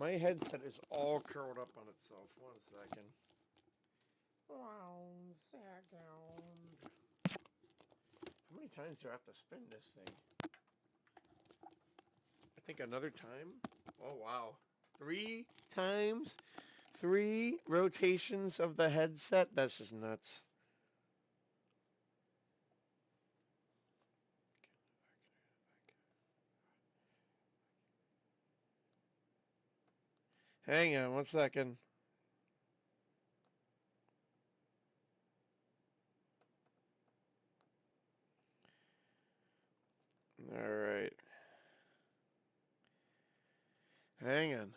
My headset is all curled up on itself. 1 second. 1 second. How many times do I have to spin this thing? I think another time. Oh, wow. 3 times? 3 rotations of the headset? That's just nuts. Hang on 1 second. All right. Hang on.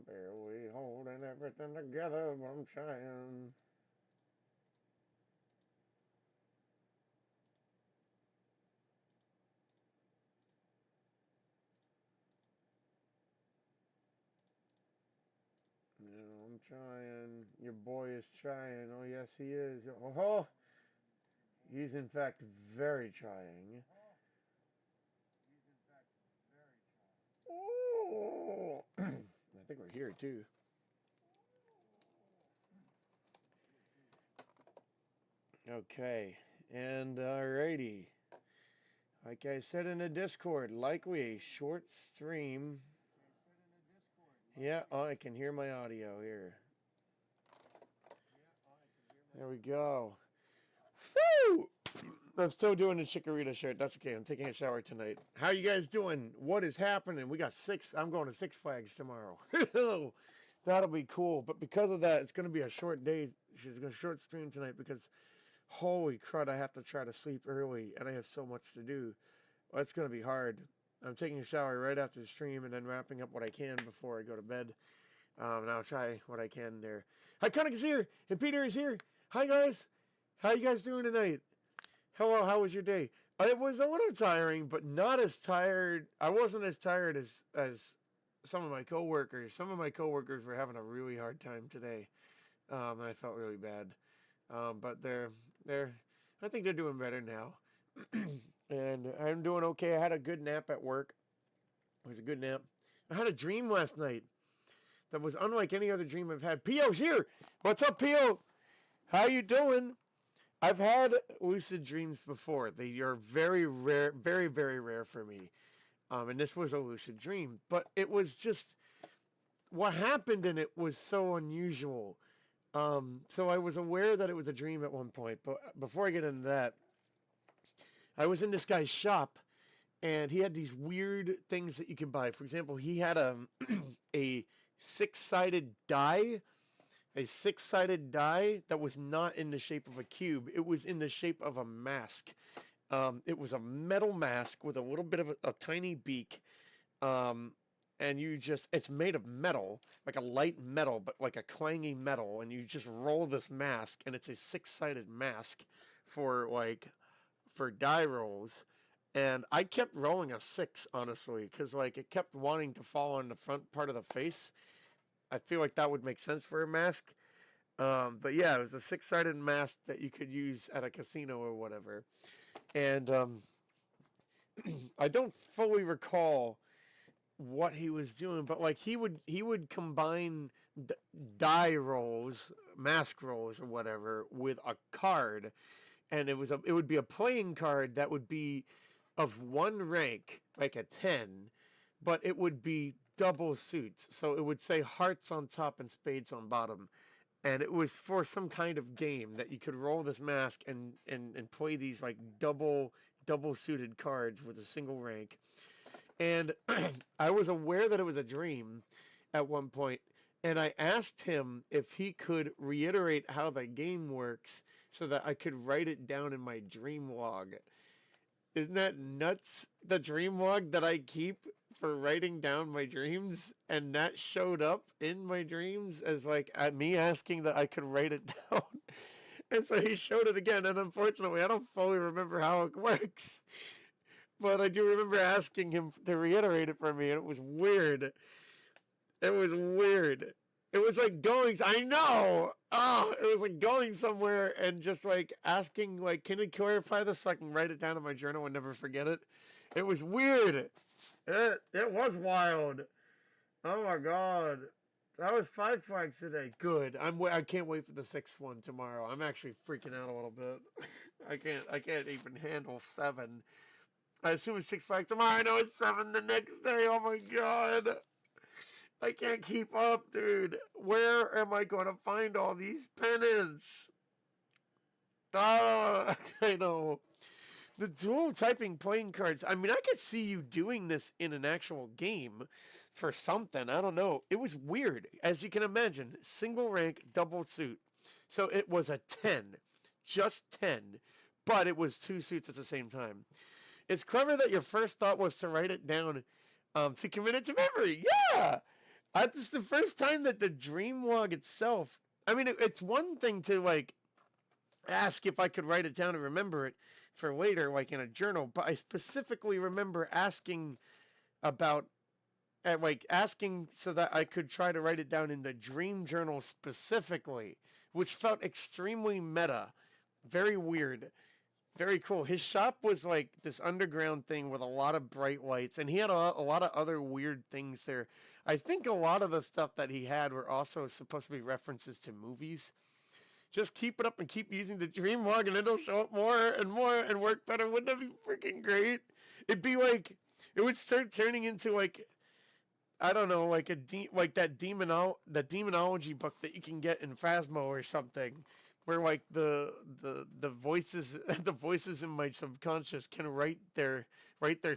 Barely holding everything together, but I'm trying. I'm trying. Your boy is trying. Oh, yes, he is. Oh, he's in fact very trying. Oh, I think we're here too. Okay, and alrighty. Like I said in the Discord, likely a short stream. Yeah, oh, I can hear my audio here. There we go. Woo! I'm still doing the Chikorita shirt. That's okay. I'm taking a shower tonight. How you guys doing? What is happening? We got 6. I'm going to 6 Flags tomorrow. That'll be cool. But because of that, it's going to be a short day. She's going to short stream tonight because holy crud, I have to try to sleep early and I have so much to do. Well, it's going to be hard. I'm taking a shower right after the stream and then wrapping up what I can before I go to bed. And I'll try what I can there. Hi, Connick is here and Peter is here. Hi, guys. How you guys doing tonight? Hello, how was your day? It was a little tiring, but not as tired. I wasn't as tired as some of my coworkers. Some of my coworkers were having a really hard time today. And I felt really bad. But I think they're doing better now. And I'm doing okay. I had a good nap at work. It was a good nap. I had a dream last night that was unlike any other dream I've had. P.O.'s here. What's up, P.O.? How you doing? I've had lucid dreams before. They are very rare, very, very rare for me. And this was a lucid dream. But it was just, what happened in it was so unusual. So I was aware that it was a dream at one point. But before I get into that, I was in this guy's shop. And he had these weird things that you can buy. For example, he had a 6-sided die. A 6-sided die that was not in the shape of a cube. It was in the shape of a mask. It was a metal mask with a little bit of a tiny beak. And it's made of metal, like a light metal, but like a clangy metal. And you just roll this mask, and it's a 6-sided mask for die rolls. And I kept rolling a 6, honestly, because it kept wanting to fall on the front part of the face. I feel like that would make sense for a mask. But yeah, it was a 6-sided mask that you could use at a casino or whatever. And I don't fully recall what he was doing, but he would combine die rolls, mask rolls or whatever with a card, and it would be a playing card that would be of one rank, like a 10, but it would be double suits. So it would say hearts on top and spades on bottom. And it was for some kind of game that you could roll this mask and play these double suited cards with a single rank. And I was aware that it was a dream at one point, and I asked him if he could reiterate how the game works so that I could write it down in my dream log. Isn't that nuts? The dream log that I keep for writing down my dreams, and that showed up in my dreams as me asking that I could write it down. And so he showed it again, and unfortunately I don't fully remember how it works. But I do remember asking him to reiterate it for me, and it was weird. It was weird. It was like going, I know. Oh, it was like going somewhere and just like asking, like, can you clarify this so I can write it down in my journal and never forget it? It was weird. It was wild. Oh my god. That was 5 flags today. Good. I can't wait for the 6th one tomorrow. I'm actually freaking out a little bit. I can't even handle 7. I assume it's 6 flags tomorrow. I know it's 7 the next day. Oh my god. I can't keep up, dude. Where am I going to find all these pennants? Oh, I know. The dual typing playing cards. I mean, I could see you doing this in an actual game for something. I don't know. It was weird. As you can imagine, single rank, double suit. So it was a 10. Just 10. But it was 2 suits at the same time. It's clever that your first thought was to write it down to commit it to memory. Yeah! This is the first time that the dream log itself. I mean, it's one thing to like ask if I could write it down and remember it for later, like in a journal. But I specifically remember asking about, like asking so that I could try to write it down in the dream journal specifically, which felt extremely meta, very weird. Very cool. His shop was like this underground thing with a lot of bright lights, and he had a lot of other weird things there. I think a lot of the stuff that he had were also supposed to be references to movies. Just keep it up and keep using the dream log, and it'll show up more and work better. Wouldn't that be freaking great? It'd be like, it would start turning into like, I don't know, like like that demonology book that you can get in Phasmo or something, where like the voices the voices in my subconscious can write their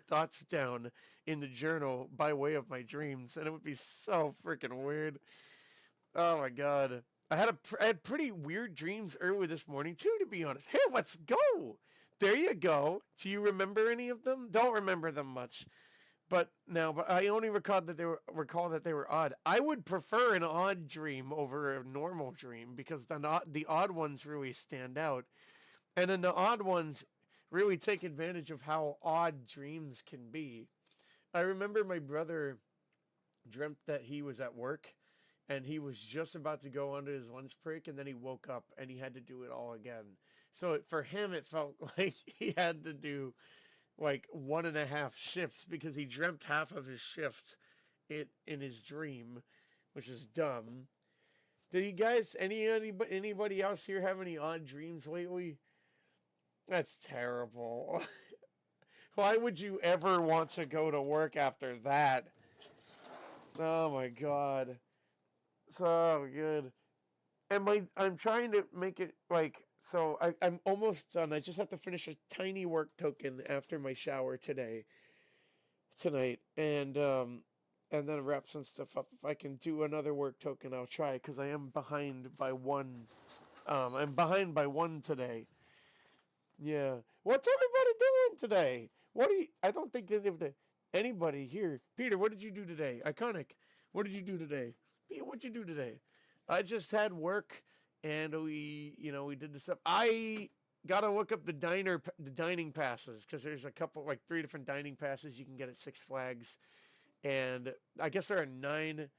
thoughts down in the journal by way of my dreams, and it would be so freaking weird. Oh my god. I had pretty weird dreams early this morning too, to be honest. Hey, let's go. There you go. Do you remember any of them? Don't remember them much. But I only recall that they were odd. I would prefer an odd dream over a normal dream because the odd ones really stand out, and then the odd ones really take advantage of how odd dreams can be. I remember my brother dreamt that he was at work, and he was just about to go onto his lunch break, and then he woke up and he had to do it all again. So for him, it felt like he had to do like 1.5 shifts because he dreamt half of his shift in his dream, which is dumb. Did you guys anybody else here have any odd dreams lately? That's terrible. Why would you ever want to go to work after that? Oh my god. So good. And I'm trying to make it like, so I'm almost done. I just have to finish a tiny work token after my shower tonight, and then wrap some stuff up. If I can do another work token, I'll try, because I am behind by one. I'm behind by one today. Yeah. What's everybody doing today? I don't think anybody here. Peter, what did you do today? Iconic. What did you do today? Peter, what'd you do today? I just had work, and we did the stuff. I gotta look up the dining passes, because there's a couple, like 3 different dining passes you can get at Six Flags, and I guess there are nine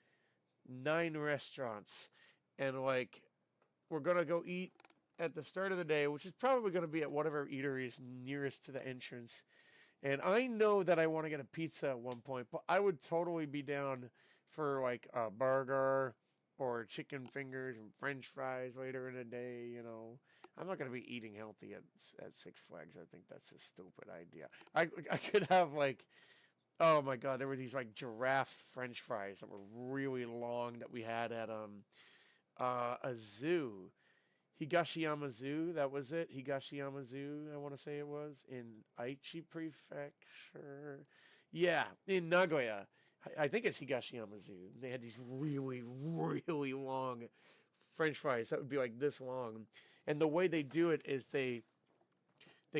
restaurants, and like we're gonna go eat at the start of the day, which is probably gonna be at whatever eatery is nearest to the entrance. And I know that I want to get a pizza at one point, but I would totally be down for like a burger or chicken fingers and French fries later in the day. I'm not going to be eating healthy at Six Flags. I think that's a stupid idea. I could have like, oh my god, there were these like giraffe French fries that were really long that we had at a zoo. Higashiyama Zoo, that was it. Higashiyama Zoo, I want to say it was, in Aichi Prefecture. Yeah, in Nagoya. I think it's Higashiyama Zoo. They had these really, really long French fries that would be like this long. And the way they do it is they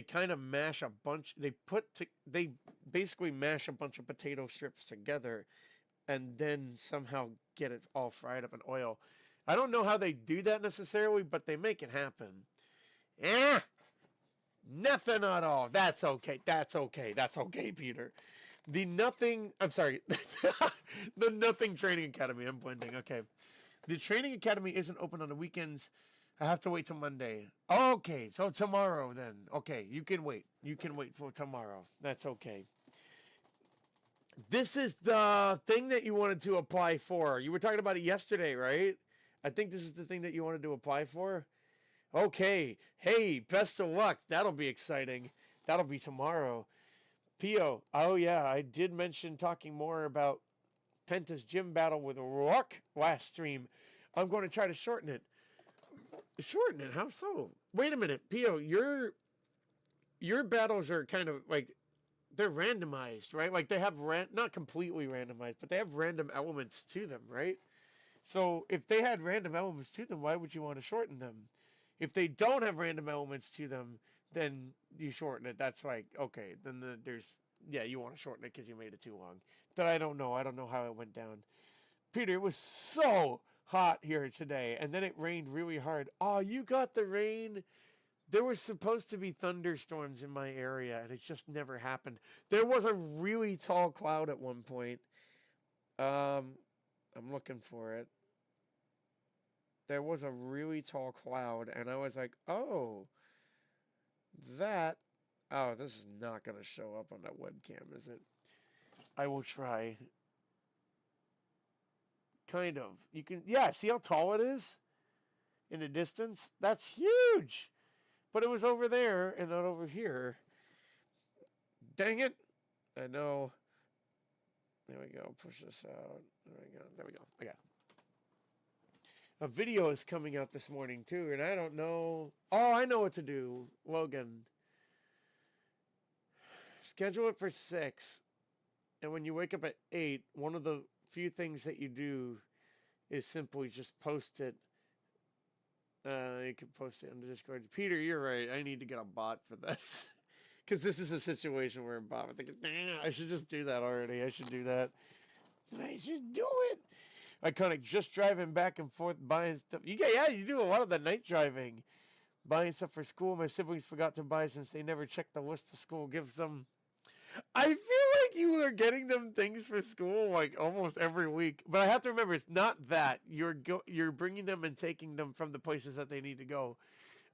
kind of mash a bunch. They basically mash a bunch of potato strips together, and then somehow get it all fried up in oil. I don't know how they do that necessarily, but they make it happen. Nothing at all. That's okay. That's okay. That's okay, Peter. I'm sorry. The Nothing Training Academy. I'm blending. Okay. The training academy isn't open on the weekends. I have to wait till Monday. Okay, so tomorrow then. Okay, you can wait. You can wait for tomorrow. That's okay. This is the thing that you wanted to apply for. You were talking about it yesterday, right? I think this is the thing that you wanted to apply for. Okay. Hey, best of luck. That'll be exciting. That'll be tomorrow. Pio. Oh, yeah. I did mention talking more about Penta's gym battle with Rourke last stream. I'm going to try to shorten it. Shorten it? How so? Wait a minute. Pio, your battles are kind of like, they're randomized, right? Like they have not completely randomized, but they have random elements to them, right? So if they had random elements to them, why would you want to shorten them? If they don't have random elements to them, then you shorten it. That's like, okay, then you want to shorten it because you made it too long. But I don't know. I don't know how it went down. Peter, it was so hot here today, and then it rained really hard. Oh, you got the rain? There was supposed to be thunderstorms in my area, and it just never happened. There was a really tall cloud at one point. I'm looking for it. There was a really tall cloud, and I was like, oh, this is not going to show up on that webcam, is it? I will try. Kind of. You can, see how tall it is in the distance? That's huge! But it was over there and not over here. Dang it. I know. There we go. Push this out. There we go. I got it. A video is coming out this morning, too, and I don't know. Oh, I know what to do, Logan. Schedule it for 6. And when you wake up at 8, one of the few things that you do is simply just post it. You can post it on the Discord. Peter, you're right. I need to get a bot for this. Because this is a situation where a bot would think, I should just do that already. I should do that. I should do it. Iconic, just driving back and forth, buying stuff. You do a lot of the night driving. Buying stuff for school. My siblings forgot to buy since they never checked the list the school gives them. I feel like you are getting them things for school like almost every week. But I have to remember, it's not that. You're bringing them and taking them from the places that they need to go.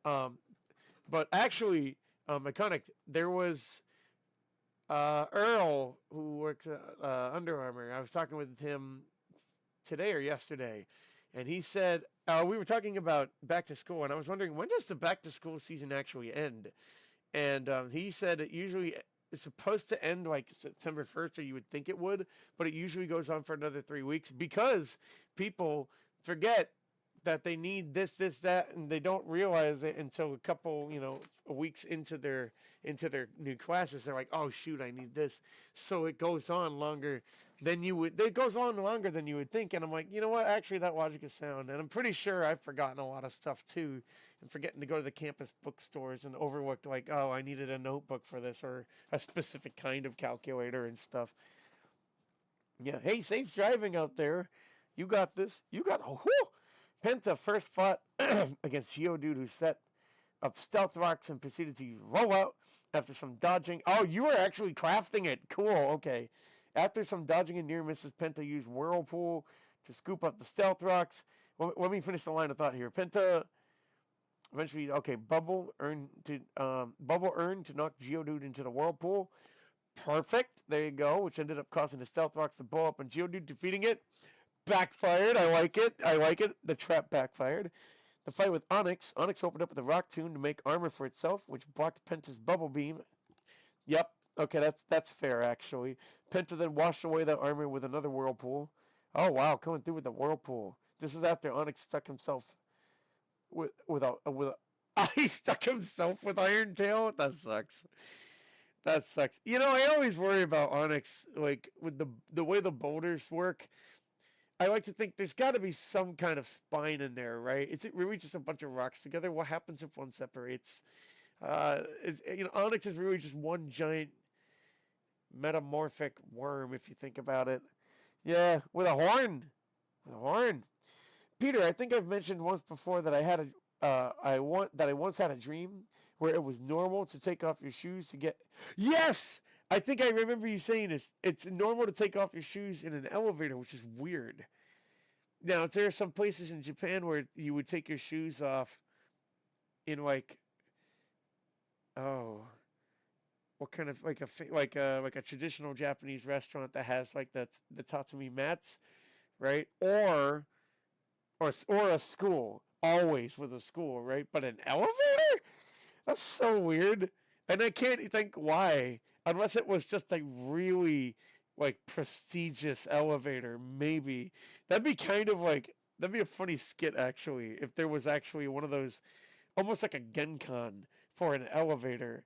But actually, Iconic, there was Earl, who works at Under Armour. I was talking with him today or yesterday, and he said, we were talking about back to school, and I was wondering, when does the back to school season actually end? And he said it's supposed to end like September 1st, or you would think it would, but it usually goes on for another 3 weeks because people forget that they need this, that, and they don't realize it until a couple, weeks into their new classes. They're like, oh shoot, I need this. So it goes on longer than you would. It goes on longer than you would think. And I'm like, you know what? Actually, that logic is sound. And I'm pretty sure I've forgotten a lot of stuff too, and forgetting to go to the campus bookstores and overlooked like, oh, I needed a notebook for this or a specific kind of calculator and stuff. Yeah. Hey, safe driving out there. You got this. Penta first fought against Geodude, who set up stealth rocks and proceeded to roll out after some dodging. Oh, you were actually crafting it. Cool, okay. After some dodging and near misses, Penta used Whirlpool to scoop up the stealth rocks. Well, let me finish the line of thought here. Penta eventually, Bubble earned to knock Geodude into the Whirlpool. Perfect. There you go, which ended up causing the stealth rocks to blow up and Geodude defeating it. Backfired. I like it. The trap backfired. The fight with Onyx. Onyx opened up with a rock tomb to make armor for itself, which blocked Penta's bubble beam. Yep. Okay, that's fair, actually. Penta then washed away that armor with another whirlpool. Oh, wow, coming through with the whirlpool. This is after Onyx stuck himself he stuck himself with Iron Tail? That sucks. I always worry about Onyx, like, with the way the boulders work. I like to think there's got to be some kind of spine in there, right? Is it really just a bunch of rocks together? What happens if one separates? Onyx is really just one giant metamorphic worm, if you think about it. Yeah, with a horn. Peter, I think I've mentioned once before that I once had a dream where it was normal to take off your shoes to get. Yes. I think I remember you saying this. It's normal to take off your shoes in an elevator, which is weird. Now, there are some places in Japan where you would take your shoes off in like, oh, what kind of like a traditional Japanese restaurant that has like the tatami mats, right? Or a school, always with a school, right? But an elevator? That's so weird. And I can't think why, unless it was just a really like prestigious elevator, maybe. That'd be kind of like that'd be a funny skit actually, if there was actually one of those almost like a Genkan for an elevator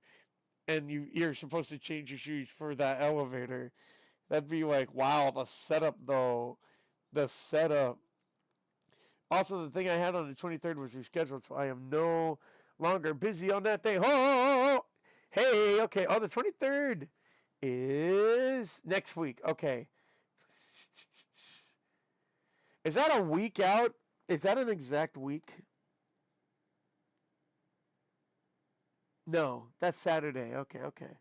and you're supposed to change your shoes for that elevator. That'd be like, wow, the setup though. The setup. Also, the thing I had on the 23rd was rescheduled, so I am no longer busy on that day. Oh, hey, okay. Oh, the 23rd is next week. Okay. Is that a week out? Is that an exact week? No, that's Saturday. Okay, okay.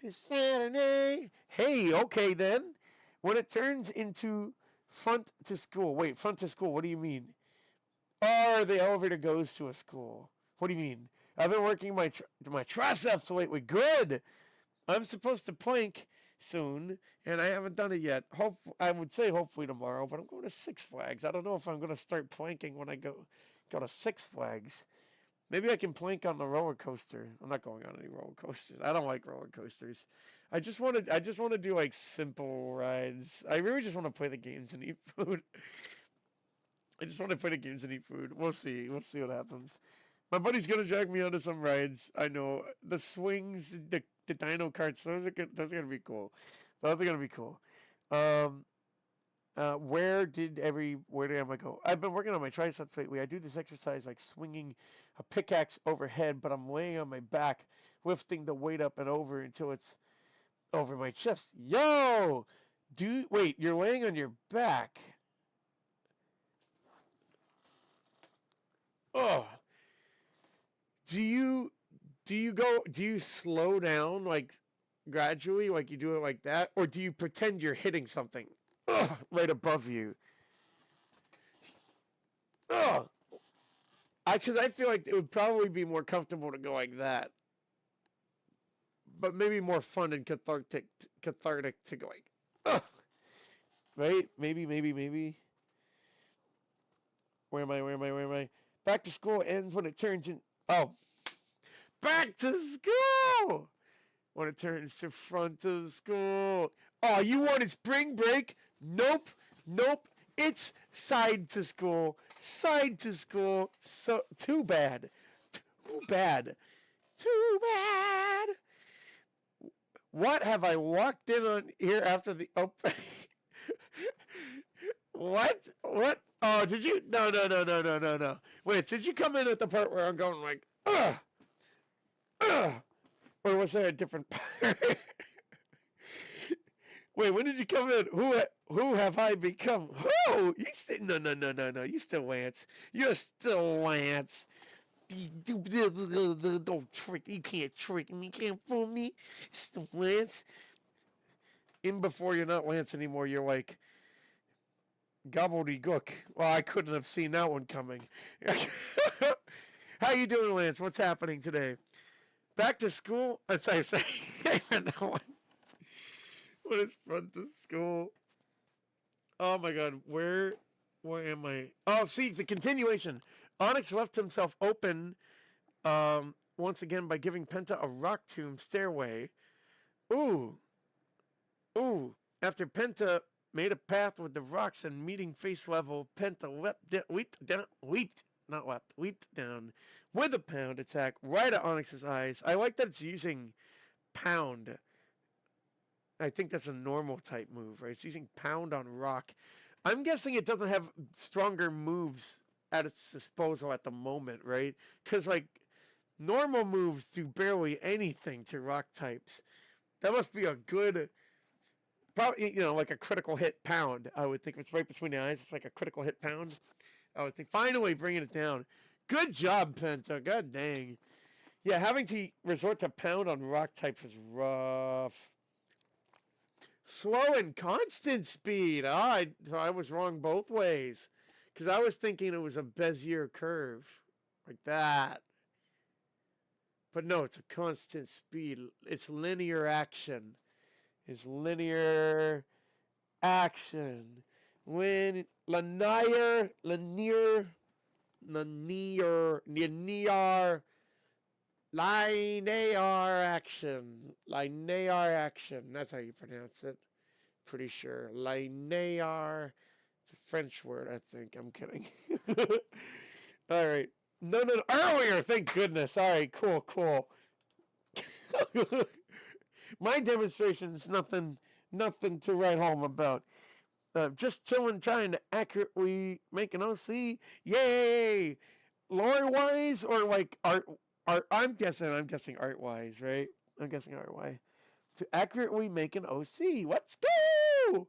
It's Saturday. Hey, okay then. When it turns into front to school. Wait, front to school. What do you mean? Or the elevator goes to a school. What do you mean? I've been working my triceps lately. Good. I'm supposed to plank soon, and I haven't done it yet. I would say hopefully tomorrow, but I'm going to Six Flags. I don't know if I'm going to start planking when I go to Six Flags. Maybe I can plank on the roller coaster. I'm not going on any roller coasters. I don't like roller coasters. I just want to do like simple rides. I really just want to play the games and eat food. I just want to play the games and eat food. We'll see. We'll see what happens. My buddy's gonna drag me onto some rides. I know the swings, the dino carts. Those are gonna be cool. Those are gonna be cool. Um, where did I go? I've been working on my triceps lately. I do this exercise like swinging a pickaxe overhead, but I'm laying on my back, lifting the weight up and over until it's over my chest. Yo, wait, you're laying on your back. Oh, do you slow down like gradually, like you do it like that, or do you pretend you're hitting something right above you? Ugh. Because I feel like it would probably be more comfortable to go like that, but maybe more fun and cathartic to go like, ugh. Right? Maybe. Where am I? Back to school ends when it turns in. Oh, back to school when it turns to front of school. Oh, you wanted spring break? Nope. It's side to school. So too bad. What have I walked in on here after the open? What? Oh, did you? No. Wait, did you come in at the part where I'm going like, ugh, or was there a different part? Wait, when did you come in? Who have I become? Who? No. You still Lance. You're still Lance. Don't trick. You can't trick me. You can't fool me. Still Lance. In before you're not Lance anymore. You're like gobbledygook. Well, I couldn't have seen that one coming. How you doing, Lance? What's happening today? Back to school? That's how I say. That one. What is front to school? Oh my god, where am I? Oh, see, the continuation. Onyx left himself open once again by giving Penta a rock tomb stairway. Ooh. After Penta made a path with the rocks and meeting face level, Penta leaped down with a pound attack right at Onyx's eyes. I like that it's using pound. I think that's a normal type move, right? It's using pound on rock. I'm guessing it doesn't have stronger moves at its disposal at the moment, right? Because, like, normal moves do barely anything to rock types. That must be a good, probably, like a critical hit pound, I would think. If it's right between the eyes, it's like a critical hit pound. I would think, finally bringing it down. Good job, Penta. God dang. Yeah, having to resort to pound on rock types is rough. Slow and constant speed. So I was wrong both ways. Because I was thinking it was a Bezier curve. Like that. But no, it's a constant speed. It's linear action. It's linear action. When linear action. Linear action. That's how you pronounce it. Pretty sure. Linear. It's a French word, I think. I'm kidding. All right. No. Earlier, thank goodness. All right, cool. My demonstration is nothing to write home about. Just chilling, trying to accurately make an OC. Yay! Lore-wise or like art? I'm guessing art-wise, right? I'm guessing art-wise. To accurately make an OC. Let's go!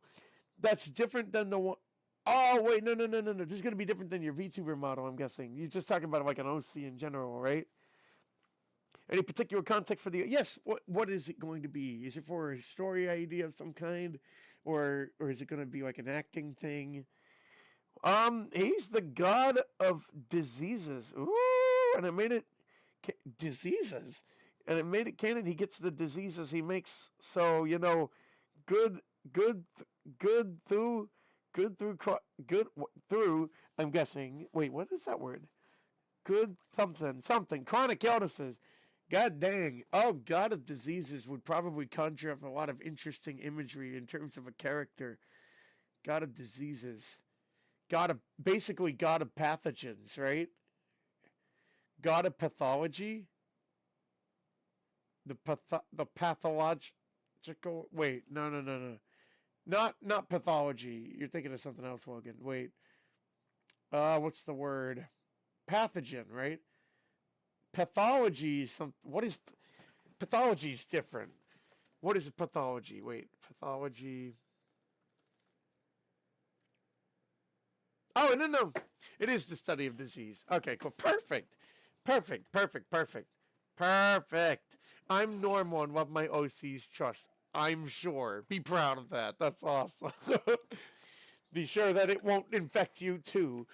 That's different than the one. Oh, wait, no. This is going to be different than your VTuber model, I'm guessing. You're just talking about like an OC in general, right? Any particular context for the... Yes, what is it going to be? Is it for a story idea of some kind? Or is it going to be like an acting thing? He's the god of diseases. Ooh, and it made it... Diseases? And it made it canon. He gets the diseases he makes. So, you know, good through, I'm guessing. Wait, what is that word? Good something. Chronic illnesses. God dang. Oh, God of diseases would probably conjure up a lot of interesting imagery in terms of a character. God of diseases. Basically God of pathogens, right? God of pathology. The pathological. Wait, no. Not pathology. You're thinking of something else, Logan. Wait. What's the word? Pathogen, right? Pathology is what is pathology is different. What is pathology? Wait, pathology. Oh, no. It is the study of disease. Okay, cool. Perfect. I'm normal and love my OC's trust. I'm sure. Be proud of that. That's awesome. Be sure that it won't infect you too.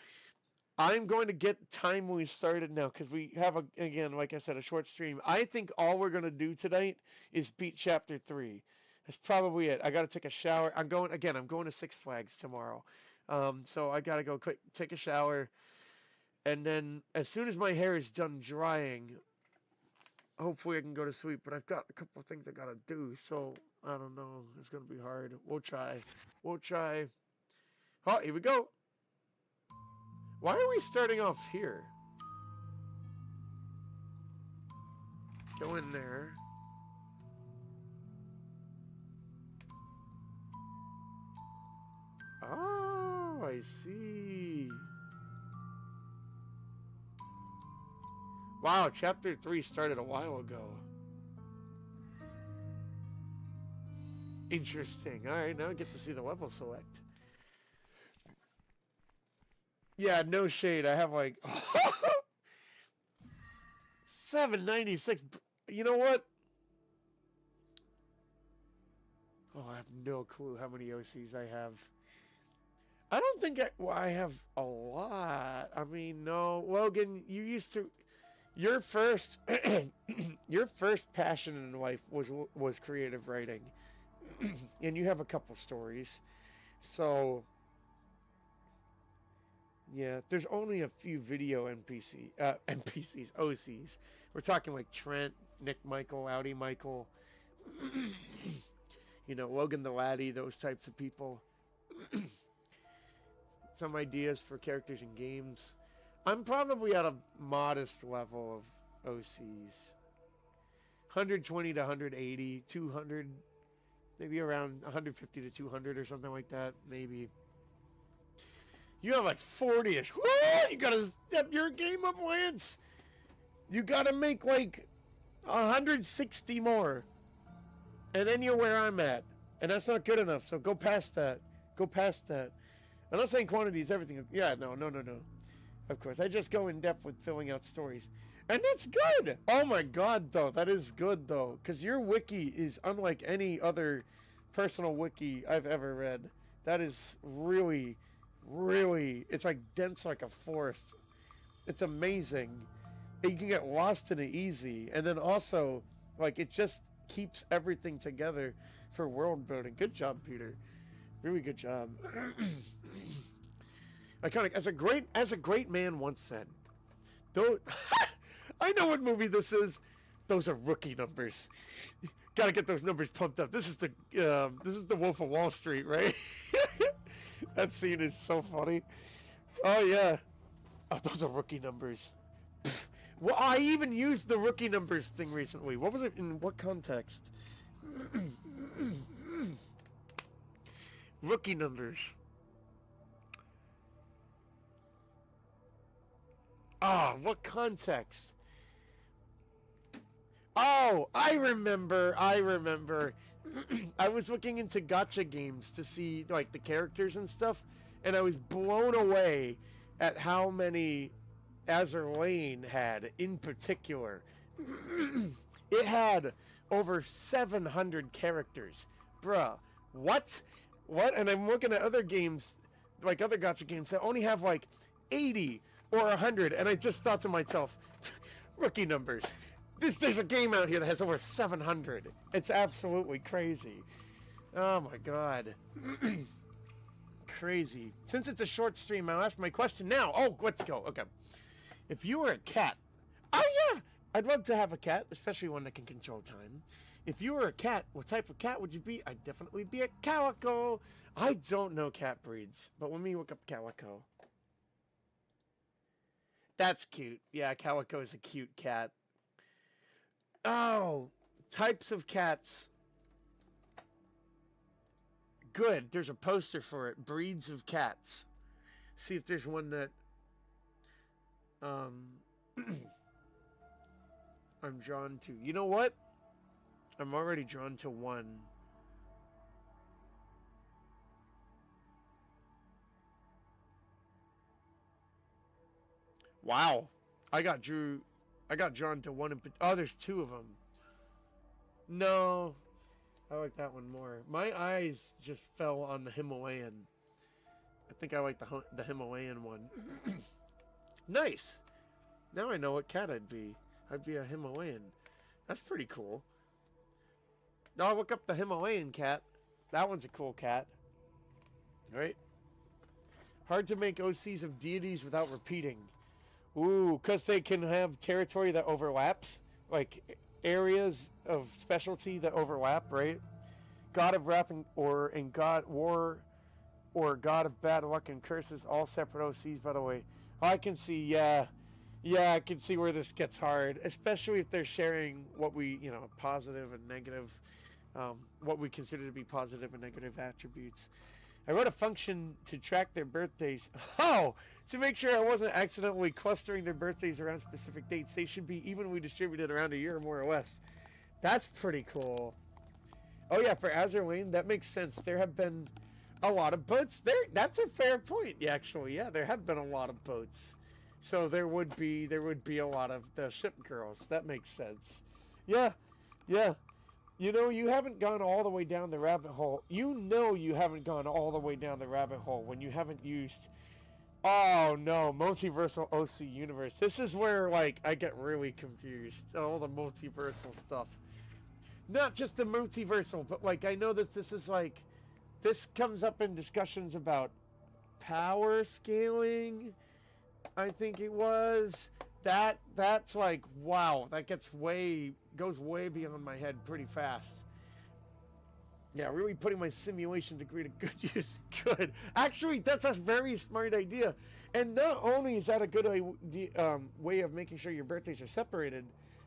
I'm going to get Timelie started now because we have, again, like I said, a short stream. I think all we're going to do tonight is beat Chapter 3. That's probably it. I got to take a shower. I'm going to Six Flags tomorrow. So I got to go quick, take a shower. And then as soon as my hair is done drying, hopefully I can go to sleep. But I've got a couple of things I got to do. So I don't know. It's going to be hard. We'll try. Oh, here we go. Why are we starting off here? Go in there. Oh, I see. Wow, Chapter 3 started a while ago. Interesting. Alright, now I get to see the level select. Yeah, no shade. I have like 796. You know what? Oh, I have no clue how many OCs I have. I don't think I have a lot. I mean, no, Logan, you used to. Your first, your first passion in life was creative writing, and you have a couple stories, so. Yeah, there's only a few video NPCs, OCs. We're talking like Trent, Nick Michael, Audi Michael, you know, Logan the Laddie, those types of people. Some ideas for characters in games. I'm probably at a modest level of OCs. 120 to 180, 200, maybe around 150 to 200 or something like that, maybe. You have like 40-ish. Whoa, you gotta step your game up, Lance. You gotta make like 160 more. And then you're where I'm at. And that's not good enough, so go past that. I'm not saying quantity is everything. Yeah, no. Of course, I just go in depth with filling out stories. And that's good! Oh my god, though. That is good, though. Because your wiki is unlike any other personal wiki I've ever read. That is really, really, it's like dense like a forest. It's amazing. You can get lost in it easy. And then also, like, it just keeps everything together for world building. Good job, Peter. Really good job. Iconic. As a great man once said, though, I know what movie this is. Those are rookie numbers. Gotta get those numbers pumped up. This is the Wolf of Wall Street, right? That scene is so funny. Oh yeah. Oh, those are rookie numbers. Well, I even used the rookie numbers thing recently. What was it? In what context? Rookie numbers. Ah, what context? Oh, I remember. I was looking into gacha games to see, like, the characters and stuff, and I was blown away at how many Azur Lane had in particular. It had over 700 characters. Bruh, what? What? And I'm looking at other games, like other gacha games, that only have like 80 or 100, and I just thought to myself, rookie numbers. There's a game out here that has over 700. It's absolutely crazy. Oh my god. Crazy. Since it's a short stream, I'll ask my question now. Oh, let's go. Okay. If you were a cat... Oh yeah! I'd love to have a cat, especially one that can control time. If you were a cat, what type of cat would you be? I'd definitely be a calico. I don't know cat breeds, but let me look up calico. That's cute. Yeah, calico is a cute cat. Oh, types of cats. Good. There's a poster for it. Breeds of cats. See if there's one that I'm drawn to. You know what? I'm already drawn to one. Wow. I got drawn to one. Oh, there's two of them. No. I like that one more. My eyes just fell on the Himalayan. I think I like the Himalayan one. Nice. Now I know what cat I'd be. I'd be a Himalayan. That's pretty cool. Now I look up the Himalayan cat. That one's a cool cat. Right? Hard to make OCs of deities without repeating. Ooh, because they can have territory that overlaps. Like areas of specialty that overlap, right? God of wrath and God war or God of bad luck and curses, all separate OCs, by the way. I can see, yeah, I can see where this gets hard, especially if they're sharing what we, positive and negative, what we consider to be positive and negative attributes. I wrote a function to track their birthdays. Oh, to make sure I wasn't accidentally clustering their birthdays around specific dates. They should be evenly distributed around a year, more or less. That's pretty cool. Oh yeah, for Azur Lane, that makes sense. There have been a lot of boats there. That's a fair point, actually. Yeah, there have been a lot of boats. So there would be a lot of the ship girls. That makes sense. Yeah. You haven't gone all the way down the rabbit hole. You haven't gone all the way down the rabbit hole when you haven't used... Oh, no. Multiversal OC universe. This is where, like, I get really confused. All the multiversal stuff. Not just the multiversal, but, like, I know that this is, like... This comes up in discussions about power scaling, I think it was. That's like, wow, that goes way beyond my head pretty fast. Yeah, really putting my simulation degree to good use. Good. Actually, that's a very smart idea. And not only is that a good way of making sure your birthdays are separated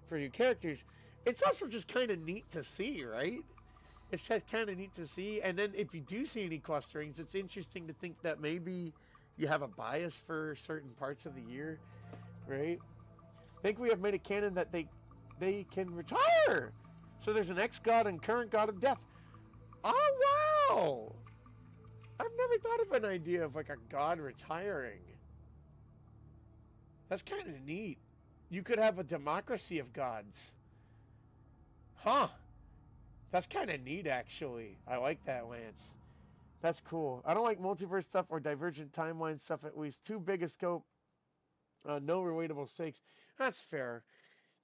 for your characters, it's also just kind of neat to see, right? It's kind of neat to see. And then if you do see any clusterings, it's interesting to think that maybe you have a bias for certain parts of the year, right? I think we have made a canon that they can retire. So there's an ex-god and current god of death. Oh, wow! I've never thought of an idea of like a god retiring. That's kind of neat. You could have a democracy of gods. Huh. That's kind of neat, actually. I like that, Lance. That's cool. I don't like multiverse stuff or divergent timeline stuff, at least. Too big a scope. No relatable stakes. That's fair.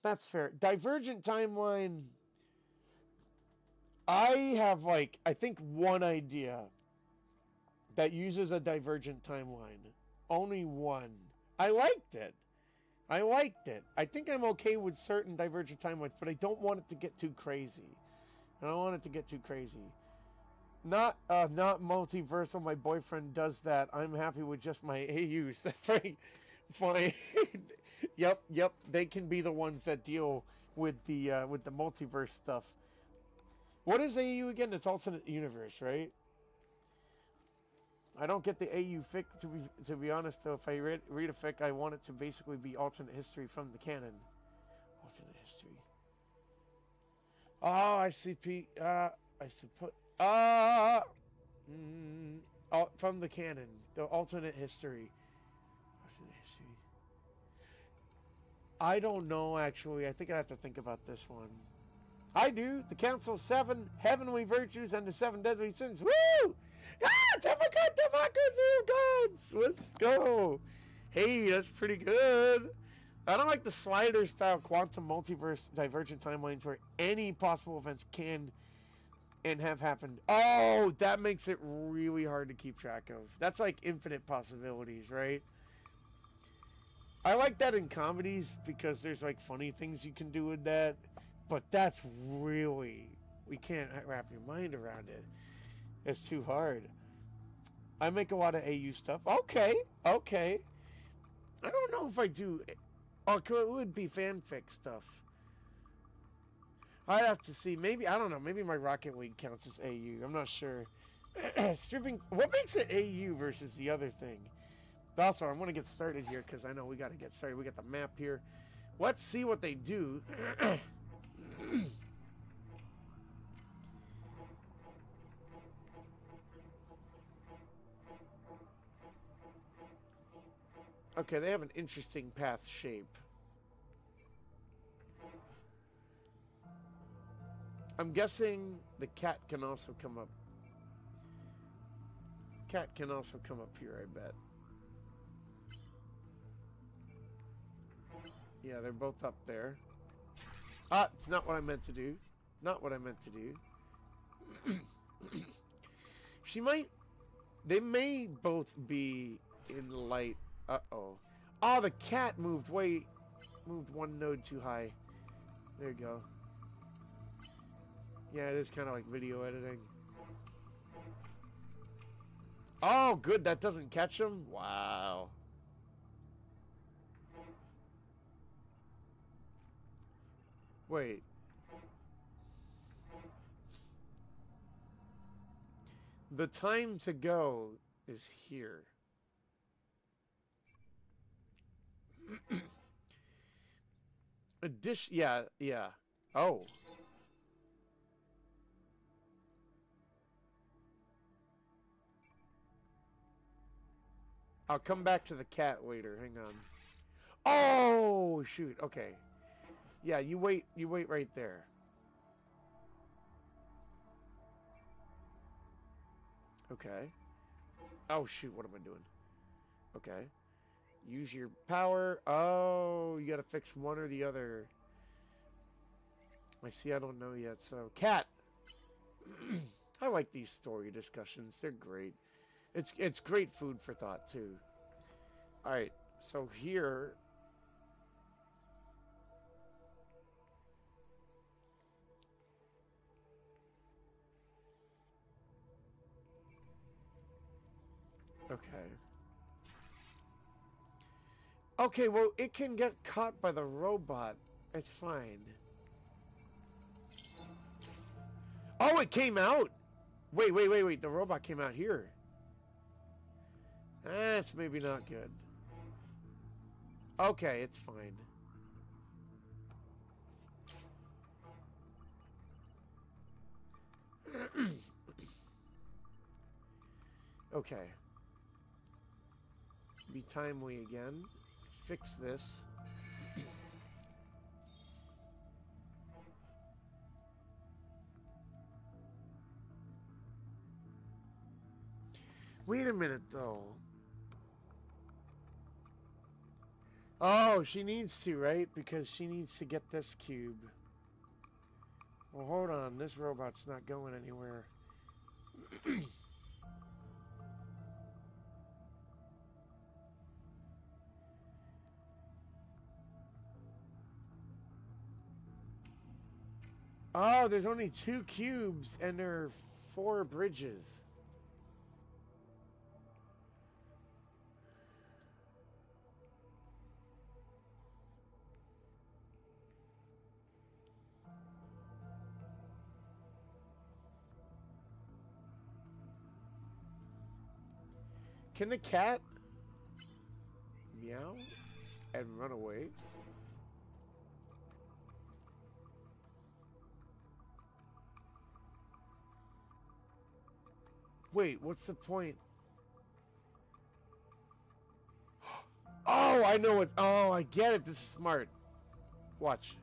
That's fair. Divergent timeline. I have, like, I think one idea that uses a divergent timeline. Only one. I liked it. I liked it. I think I'm okay with certain divergent timelines, but I don't want it to get too crazy. I don't want it to get too crazy. Not multiversal. My boyfriend does that. I'm happy with just my AUs. Fine. Yep. They can be the ones that deal with the multiverse stuff. What is AU again? It's alternate universe, right? I don't get the AU fic, to be honest, though. If I read a fic, I want it to basically be alternate history from the canon. Alternate history. Oh, I see. I suppose. From the canon, the alternate history. Alternate history. I don't know, actually. I think I have to think about this one. I do. The Council 7 Heavenly Virtues and the 7 Deadly Sins. Woo! Ah, democracy of gods! Let's go. Hey, that's pretty good. I don't like the slider style quantum multiverse divergent timelines where any possible events can and have happened. Oh, that makes it really hard to keep track of. That's like infinite possibilities, right? I like that in comedies because there's like funny things you can do with that. But that's really, we can't wrap your mind around it. It's too hard. I make a lot of AU stuff. Okay. I don't know if I do. Oh, it would be fanfic stuff. I'd have to see. Maybe, I don't know. Maybe my Rocket League counts as AU. I'm not sure. Stripping. What makes it AU versus the other thing? Also, I'm going to get started here because I know we got to get started. We got the map here. Let's see what they do. Okay, they have an interesting path shape. I'm guessing the cat can also come up. Cat can also come up here, I bet. Yeah, they're both up there. Ah, it's not what I meant to do. Not what I meant to do. She might... They may both be in light. Uh-oh. Oh, the cat moved one node too high. There you go. Yeah, it is kind of like video editing. Oh, good. That doesn't catch him? Wow. Wait. The time to go is here. Yeah. Oh. I'll come back to the cat later. Hang on. Oh, shoot. Okay. Yeah, you wait right there. Okay. Oh, shoot. What am I doing? Okay. Use your power. Oh, you gotta fix one or the other. I see. I don't know yet. So, cat. I like these story discussions. They're great. It's great food for thought too. All right. So here. Okay. Okay, well, it can get caught by the robot. It's fine. Oh, it came out! Wait. The robot came out here. That's maybe not good. Okay, it's fine. Okay. Be timely again. Fix this. Wait a minute, though. Oh, she needs to, right? Because she needs to get this cube. Well, hold on. This robot's not going anywhere. Oh, there's only 2 cubes, and there are 4 bridges. Can the cat meow and run away? Wait, what's the point? Oh, I know what. Oh, I get it. This is smart. Watch.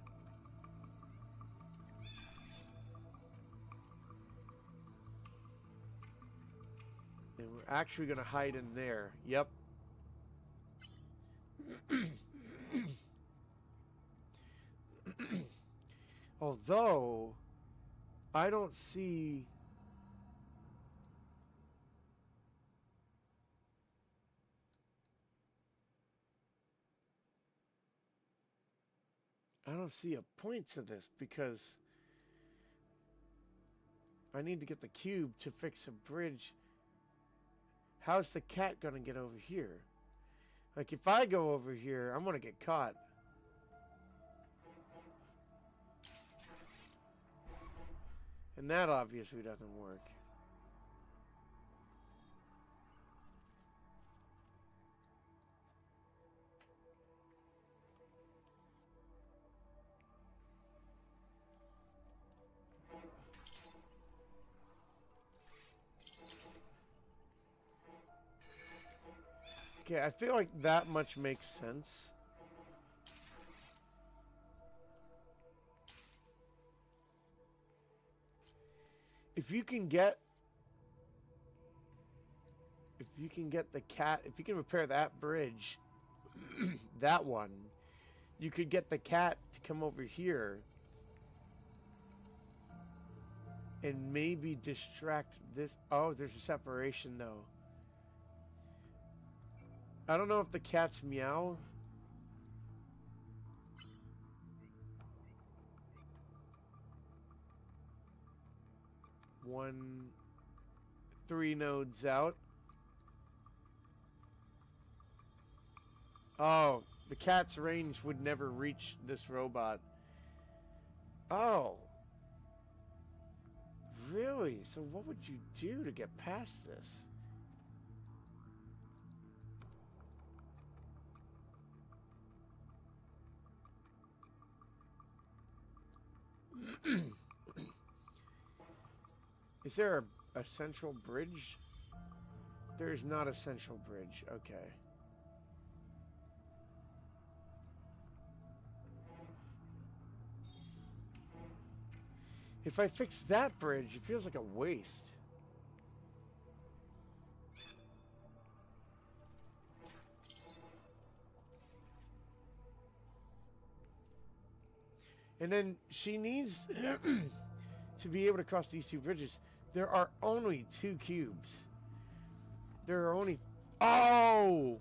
And we're actually going to hide in there. Yep. Although, I don't see... I don't see a point to this because I need to get the cube to fix a bridge. How's the cat gonna get over here? Like, if I go over here, I'm gonna get caught. And that obviously doesn't work. Okay, I feel like that much makes sense. If you can get the cat, if you can repair that bridge, that one, you could get the cat to come over here and maybe distract this. Oh, there's a separation though. I don't know if the cats meow. One, 3 nodes out. Oh, the cat's range would never reach this robot. Oh. Really? So what would you do to get past this? Is there a central bridge? There is not a central bridge. Okay. If I fix that bridge, it feels like a waste. And then she needs to be able to cross these 2 bridges. There are only 2 cubes. There are only... Oh!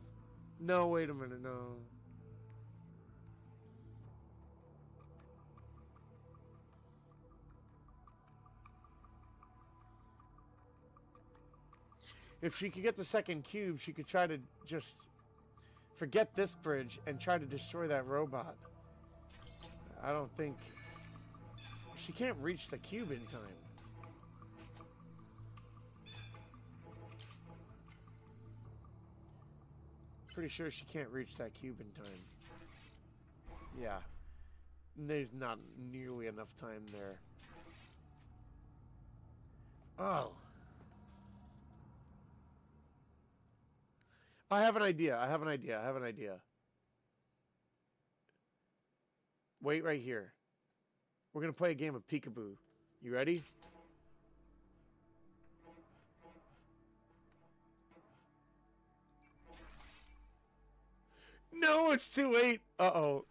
No, wait a minute, no. If she could get the 2nd cube, she could try to just forget this bridge and try to destroy that robot. I don't think... She can't reach the cube in time. Pretty sure she can't reach that cube in time. Yeah. There's not nearly enough time there. Oh. I have an idea. I have an idea. I have an idea. Wait right here. We're going to play a game of peekaboo. You ready? it's too late. Uh-oh.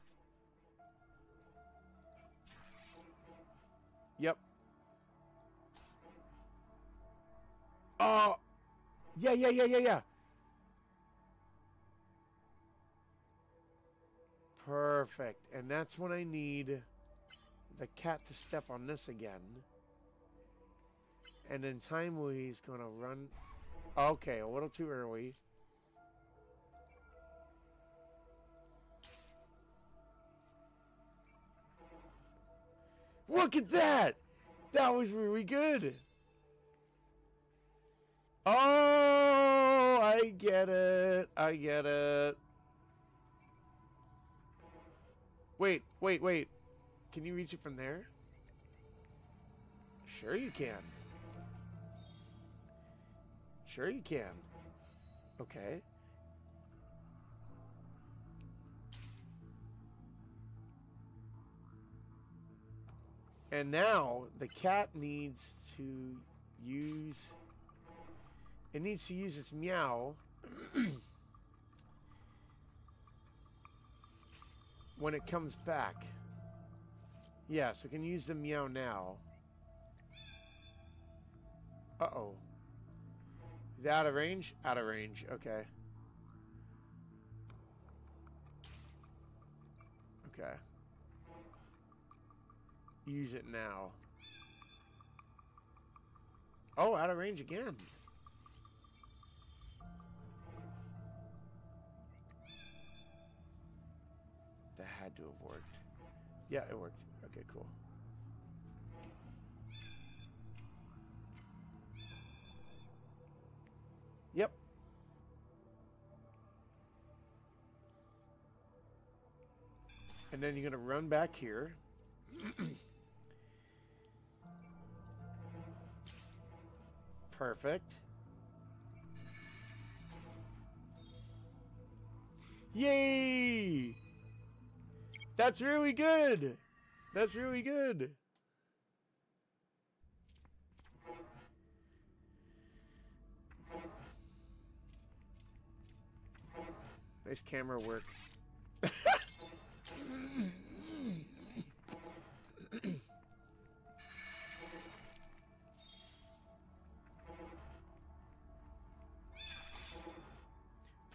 Yep. Oh. Yeah. Perfect. And that's when I need the cat to step on this again. And then Timelie is going to run. Okay, a little too early. Look at that! That was really good. Oh, I get it. I get it. Wait. Can you reach it from there? Sure you can. Sure you can. Okay. And now the cat needs to use... It needs to use its meow when it comes back. Yeah, so it can use the meow now. Uh-oh. Is it out of range? Out of range, okay. Okay. Use it now. Oh, out of range again. That had to have worked. Yeah, it worked. Okay, cool. Yep. And then you're going to run back here. Perfect. Yay! That's really good. That's really good. Nice camera work.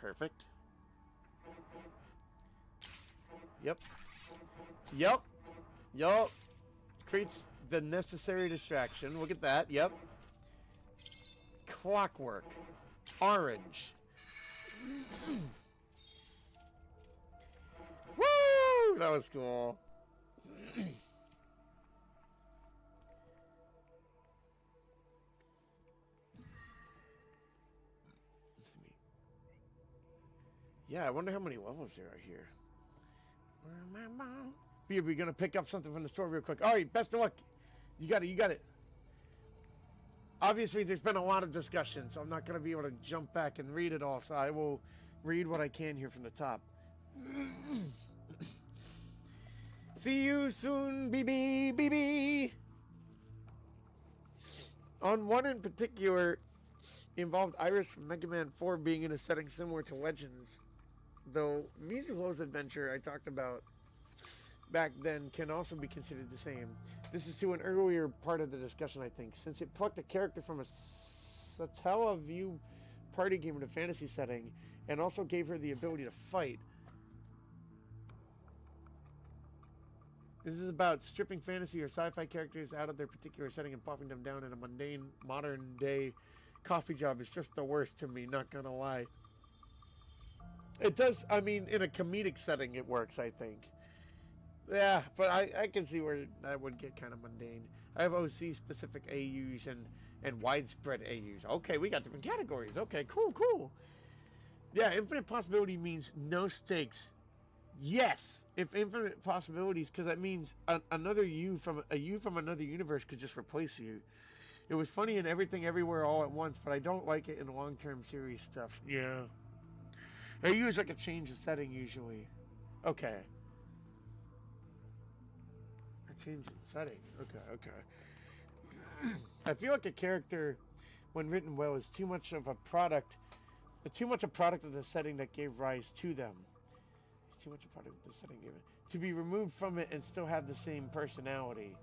Perfect. Yep. Creates the necessary distraction. Look at that. Yep. Clockwork. Orange. Woo! That was cool. Yeah, I wonder how many levels there are here. We're gonna pick up something from the store real quick. All right, best of luck. You got it. Obviously, there's been a lot of discussion, so I'm not gonna be able to jump back and read it all. So I will read what I can here from the top. See you soon, BB. On one in particular, involved Iris from Mega Man 4 being in a setting similar to Legends. Though Mizuho's adventure I talked about back then can also be considered the same. This is to an earlier part of the discussion, I think, since it plucked a character from a Satella View party game in a fantasy setting and also gave her the ability to fight. This is about stripping fantasy or sci-fi characters out of their particular setting and popping them down in a mundane, modern-day coffee job. It's just the worst to me, not gonna lie. It does, I mean, in a comedic setting it works, I think. Yeah, but I can see where that would get kind of mundane. I have OC-specific AUs and widespread AUs. Okay, we got different categories. Okay, cool. Yeah, infinite possibility means no stakes. Yes, if infinite possibilities, because that means another you from another universe could just replace you. It was funny in Everything Everywhere All at Once, but I don't like it in long-term series stuff. Yeah. I use like a change of setting usually. Okay. A change in setting. Okay. I feel like a character, when written well, is too much a product of the setting that gave rise to them. too much a part of the setting given. To be removed from it and still have the same personality.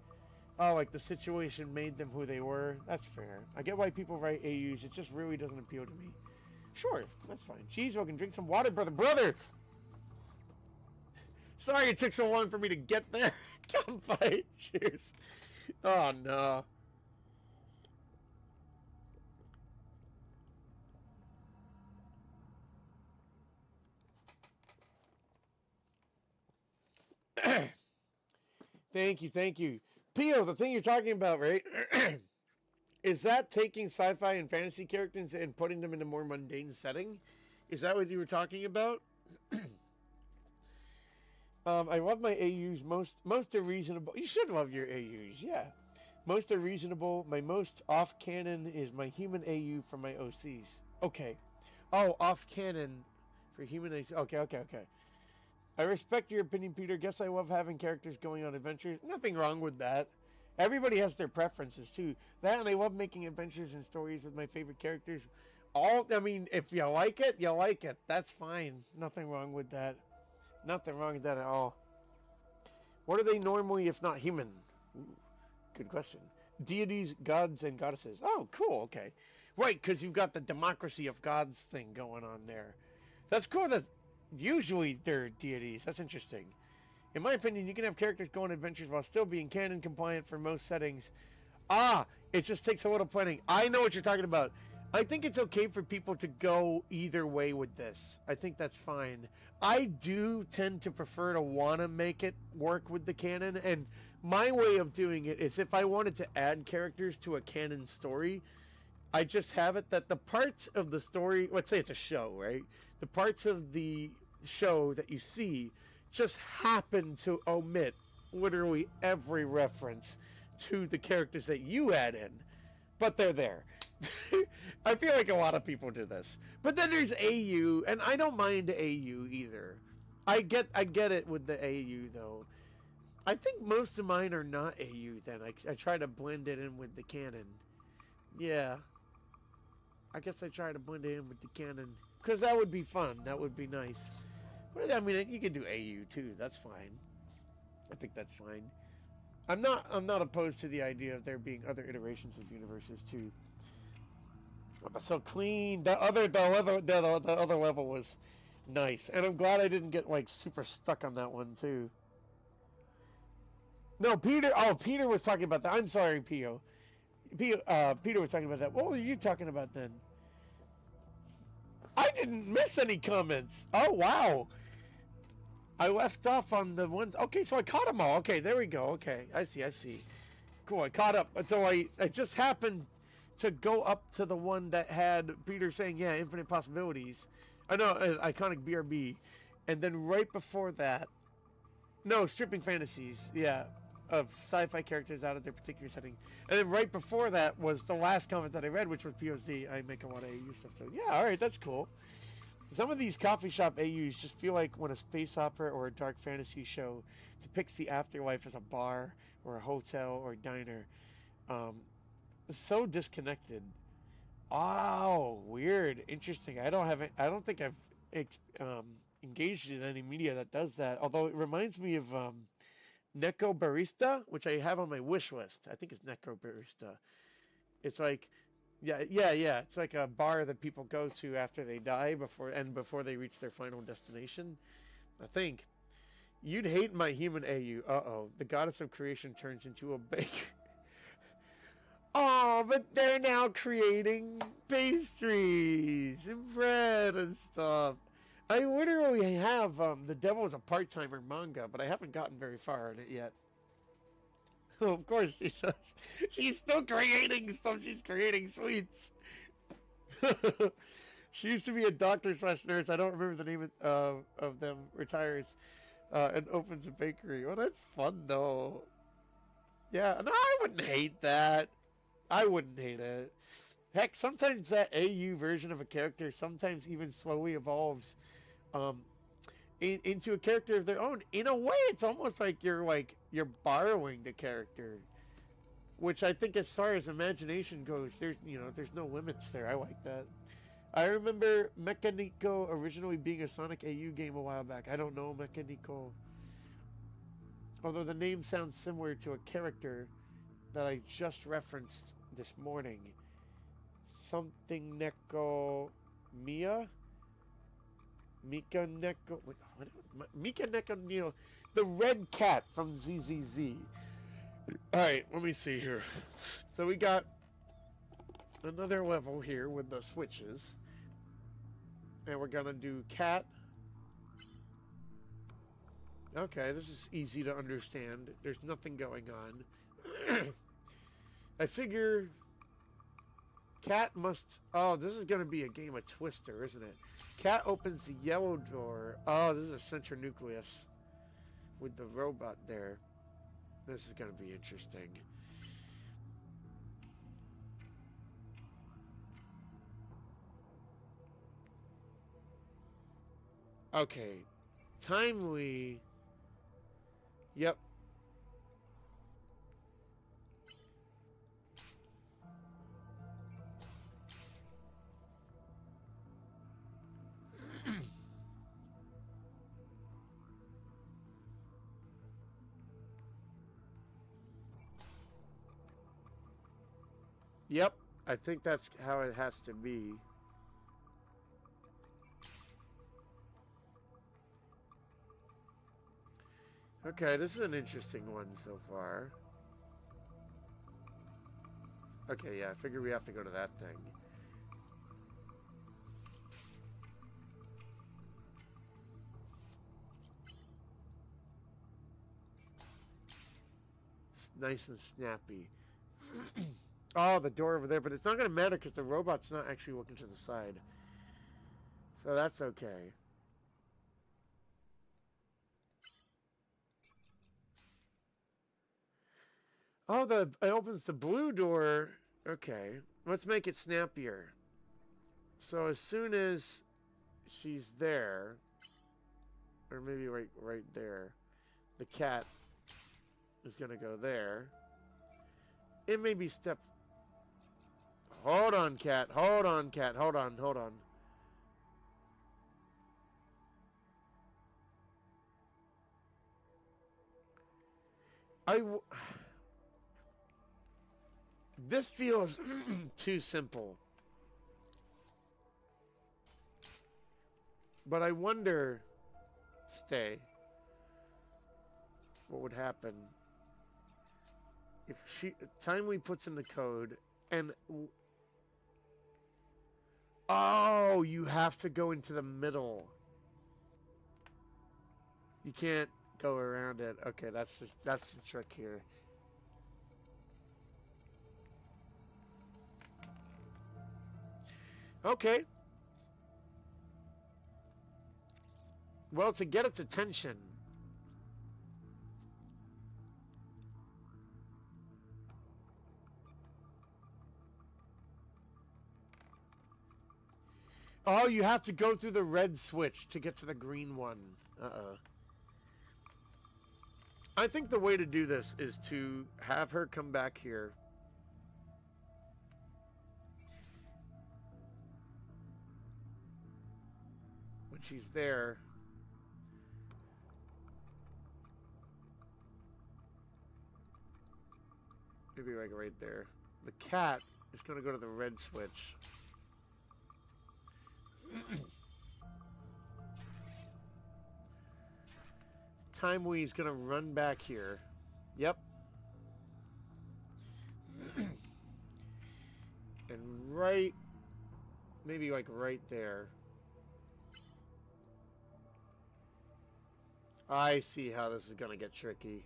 Oh, like the situation made them who they were. That's fair. I get why people write AUs. It just really doesn't appeal to me. Sure, that's fine. Jeez, we can drink some water, brother. Brother! Sorry it took so long for me to get there. Come fight. Cheers. Oh, no. Thank you, thank you. Pio, the thing you're talking about, right? Is that taking sci-fi and fantasy characters and putting them in a more mundane setting? Is that what you were talking about? I love my AUs. Most are reasonable. You should love your AUs, yeah. Most are reasonable. My most off-canon is my human AU from my OCs. Okay. Oh, off-canon for human AUs. Okay. I respect your opinion, Peter. Guess I love having characters going on adventures. Nothing wrong with that. Everybody has their preferences, too. That, and I love making adventures and stories with my favorite characters. I mean, if you like it, you like it. That's fine. Nothing wrong with that. Nothing wrong with that at all. What are they normally, if not human? Ooh, good question. Deities, gods, and goddesses. Oh, cool. Okay. Right, because you've got the democracy of gods thing going on there. That's cool that usually they're deities. That's interesting. In my opinion, you can have characters go on adventures while still being canon compliant for most settings. Ah, it just takes a little planning. I know what you're talking about. I think it's okay for people to go either way with this. I think that's fine. I do tend to prefer to want to make it work with the canon, and my way of doing it is if I wanted to add characters to a canon story, I just have it that the parts of the story, let's say it's a show, right? The parts of the show that you see just happen to omit literally every reference to the characters that you add in, but they're there. I feel like a lot of people do this. But then there's AU, and I don't mind AU either. I get it with the AU though. I think most of mine are not AU then. I try to blend it in with the canon. Yeah. I guess I try to blend it in with the canon. Because that would be fun. That would be nice. But I mean, you can do AU too. That's fine. I think that's fine. I'm not opposed to the idea of there being other iterations of universes too. Oh, that's so clean. The other level was nice, and I'm glad I didn't get like super stuck on that one too. No, Peter. Oh, Peter was talking about that. I'm sorry, Pio. Peter was talking about that. What were you talking about then? I didn't miss any comments. Oh wow. I left off on the ones. Okay, so I caught them all. Okay, there we go. Okay, I see. Cool, I caught up. So I just happened to go up to the one that had Peter saying, yeah, infinite possibilities. I know, iconic BRB. And then right before that, no, stripping fantasies, yeah, of sci-fi characters out of their particular setting. And then right before that was the last comment that I read, which was POSD. I make a lot of AU stuff. So yeah, all right, that's cool. Some of these coffee shop AUs just feel like when a space opera or a dark fantasy show depicts the afterlife as a bar or a hotel or a diner. So disconnected. Oh, weird. Interesting. I don't think I've engaged in any media that does that. Although it reminds me of Neko Barista, which I have on my wish list. I think it's Neko Barista. It's like, yeah. It's like a bar that people go to after they die before they reach their final destination. I think. You'd hate my human AU. Uh-oh. The goddess of creation turns into a baker. Oh, but they're now creating pastries and bread and stuff. I literally have The Devil is a Part-Timer manga, but I haven't gotten very far in it yet. Oh, of course she does. She's still creating stuff. She's creating sweets. She used to be a doctor/nurse. I don't remember the name of them. Retires and opens a bakery. Well, that's fun, though. Yeah, no, I wouldn't hate that. I wouldn't hate it. Heck, sometimes that AU version of a character sometimes even slowly evolves into a character of their own. In a way, it's almost like you're borrowing the character, which I think, as far as imagination goes, there's no limits there. I like that. I remember Mechanico originally being a Sonic AU game a while back. I don't know Mechanico. Although the name sounds similar to a character that I just referenced this morning. Something Neko Mia? Mika Neko. What? Mika Neko Neo. The red cat from ZZZ. Alright, let me see here. So we got another level here with the switches. And we're gonna do cat. Okay, this is easy to understand. There's nothing going on. I figure cat must... Oh, this is gonna be a game of Twister, isn't it? Cat opens the yellow door. Oh, this is a center nucleus with the robot there. This is gonna be interesting. Okay, Timelie. Yep. Yep, I think that's how it has to be. Okay, this is an interesting one so far. Okay, yeah, I figure we have to go to that thing. It's nice and snappy. Oh, the door over there, but it's not going to matter because the robot's not actually looking to the side. So that's okay. Oh, it opens the blue door. Okay, let's make it snappier. So as soon as she's there, or maybe right there, the cat is gonna go there. It may be step. Hold on, cat. Hold on, cat. Hold on. Hold on. This feels too simple. But I wonder, stay, what would happen if Timelie puts in the code and... Oh, you have to go into the middle. You can't go around it. Okay, that's the trick here. Okay. Well, to get its attention. Oh, you have to go through the red switch to get to the green one. Uh-oh. I think the way to do this is to have her come back here. When she's there. Maybe like right there. The cat is going to go to the red switch. Timelie's going to run back here. Yep. And right, maybe like right there. I see how this is going to get tricky.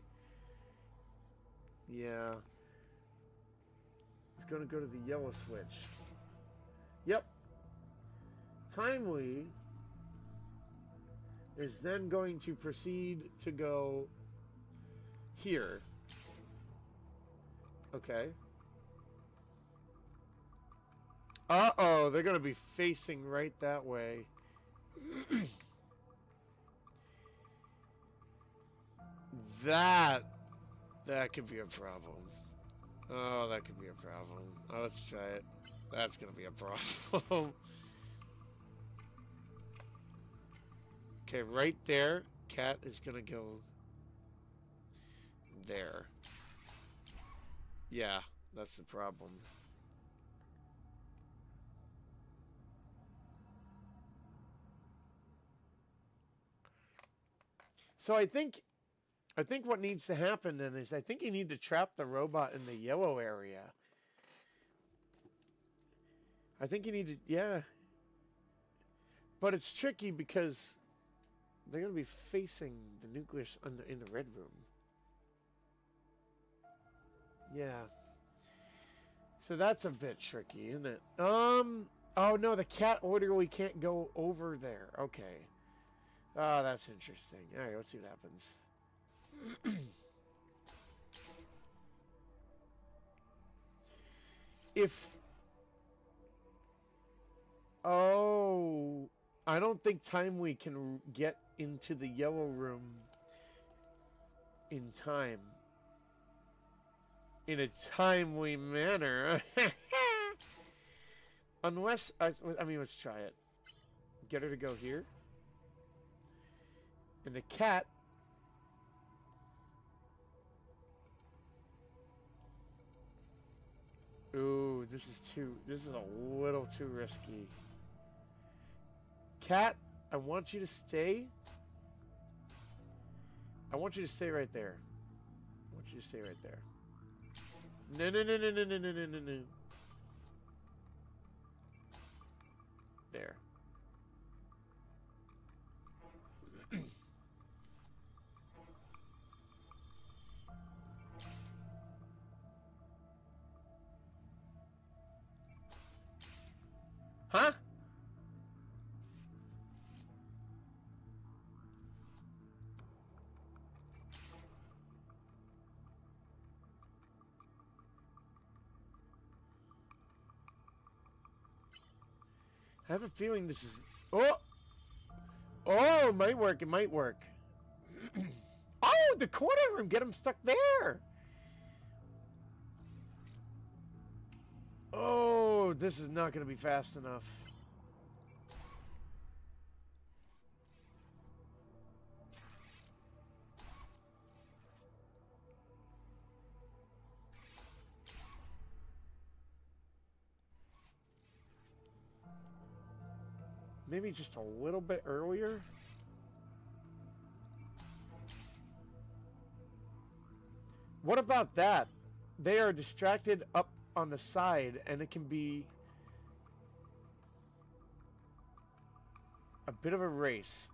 Yeah. It's going to go to the yellow switch. Yep. Timelie is then going to proceed to go here. Okay. Uh-oh, they're going to be facing right that way. That could be a problem. Oh, that could be a problem. Oh, let's try it. That's going to be a problem. Okay, right there. Cat is gonna go there. Yeah, that's the problem. So I think what needs to happen then is I think you need to trap the robot in the yellow area. I think you need to, yeah. But it's tricky because they're going to be facing the nucleus in the red room. Yeah. So that's a bit tricky, isn't it? Oh no, the cat orderly can't go over there. Okay. Oh, that's interesting. All right, let's see what happens. If... Oh... I don't think Timelie can get into the yellow room in time. In a timely manner. Unless... I mean, let's try it. Get her to go here. And the cat... Ooh, this is a little too risky. Cat, I want you to stay. I want you to stay right there. I want you to stay right there. No, no, no, no, no, no, no, no, no, no. There. Huh? I have a feeling this is... Oh! Oh, it might work. It might work. Oh, the corner room. Get him stuck there. Oh, this is not going to be fast enough. Maybe just a little bit earlier. What about that? They are distracted up on the side, and it can be a bit of a race.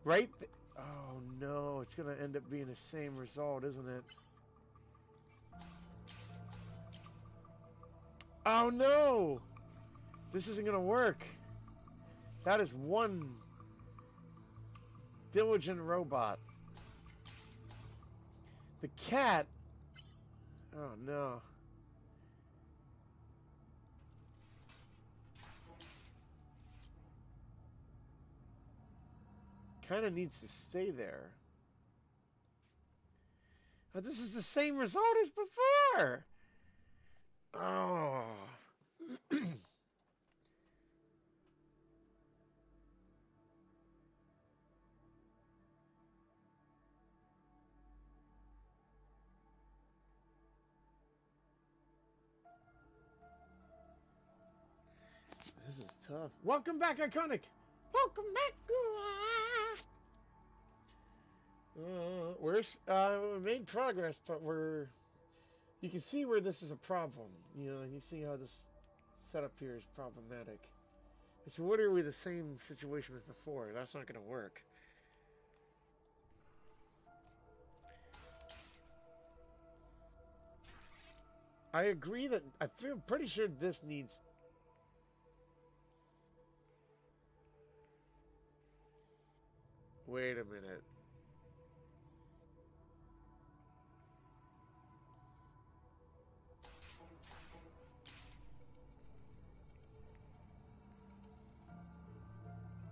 Right? Oh, no. It's going to end up being the same result, isn't it? Oh, no! This isn't going to work. That is one diligent robot. The cat... Oh, no. Kind of needs to stay there. Oh, this is the same result as before! Oh... This is tough. Welcome back, Iconic! Welcome back! We made progress, but you can see where this is a problem. You know, you see how this setup here is problematic. It's literally the same situation as before. That's not going to work. I agree that I feel pretty sure this needs... Wait a minute.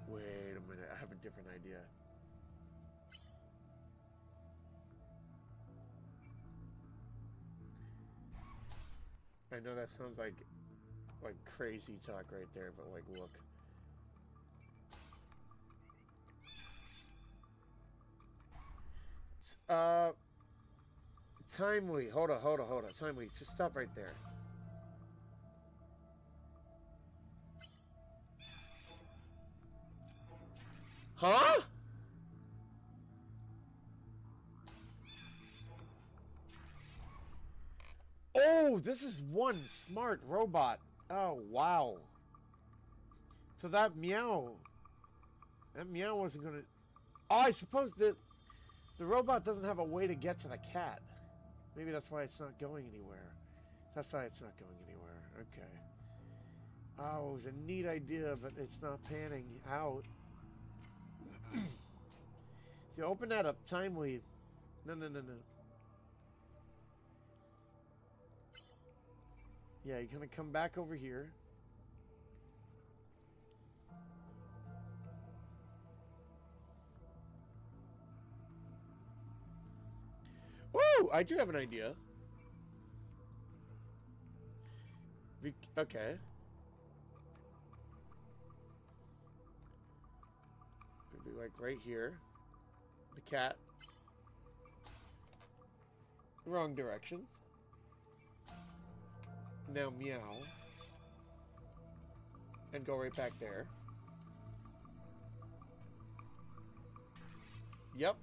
Wait a minute. I have a different idea. I know that sounds like crazy talk right there, but like, look. Uh, Timelie. Hold on. Timelie, just stop right there. Huh? Oh, this is one smart robot. Oh, wow. So that meow wasn't gonna... Oh, I suppose that the robot doesn't have a way to get to the cat. Maybe that's why it's not going anywhere. That's why it's not going anywhere. Okay. Oh, it was a neat idea, but it's not panning out. So open that up. Timelie. No. Yeah, you're gonna come back over here. Woo! I do have an idea. Okay. It'd be like right here. The cat. Wrong direction. Now meow. And go right back there. Yep.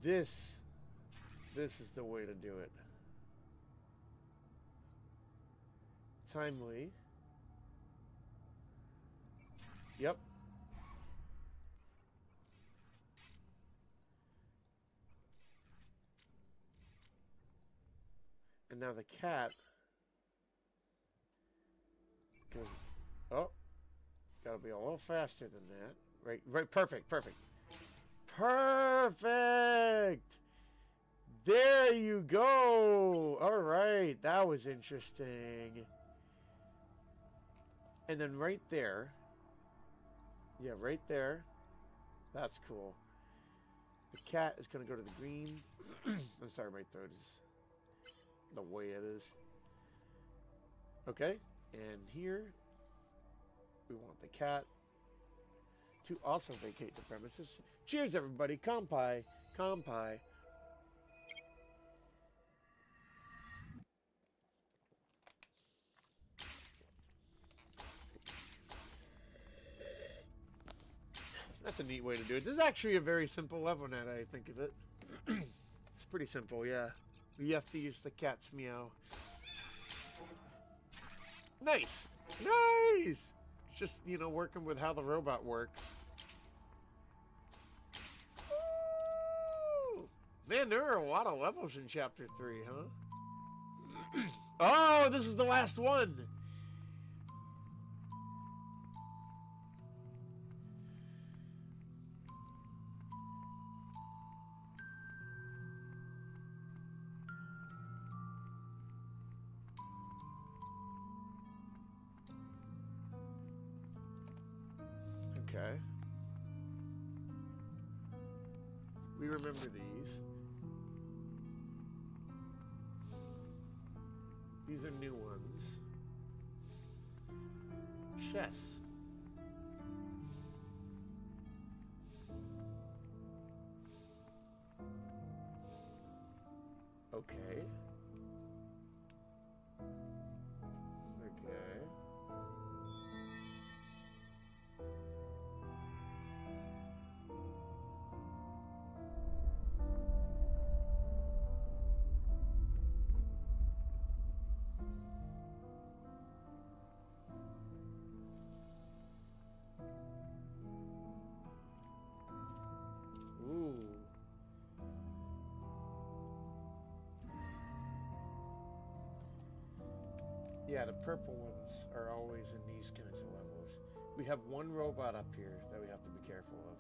This is the way to do it. Timelie. Yep. And now the cat goes, oh, gotta be a little faster than that. Right, perfect. There you go. All right, that was interesting. And then right there, yeah, right there, that's cool. The cat is gonna go to the green. I'm sorry, my throat is the way it is. Okay, and here we want the cat to also vacate the premises. Cheers, everybody. Kampai. That's a neat way to do it. This is actually a very simple level now that I think of it. It's pretty simple, yeah. You have to use the cat's meow. Nice! It's just, you know, working with how the robot works. Ooh. Man, there are a lot of levels in Chapter 3, huh? Oh, this is the last one! Okay. We remember these. These are new ones. Chess. Okay. Okay. Ooh. Yeah, the purple ones are always in these kinds of levels. We have one robot up here that we have to be careful of.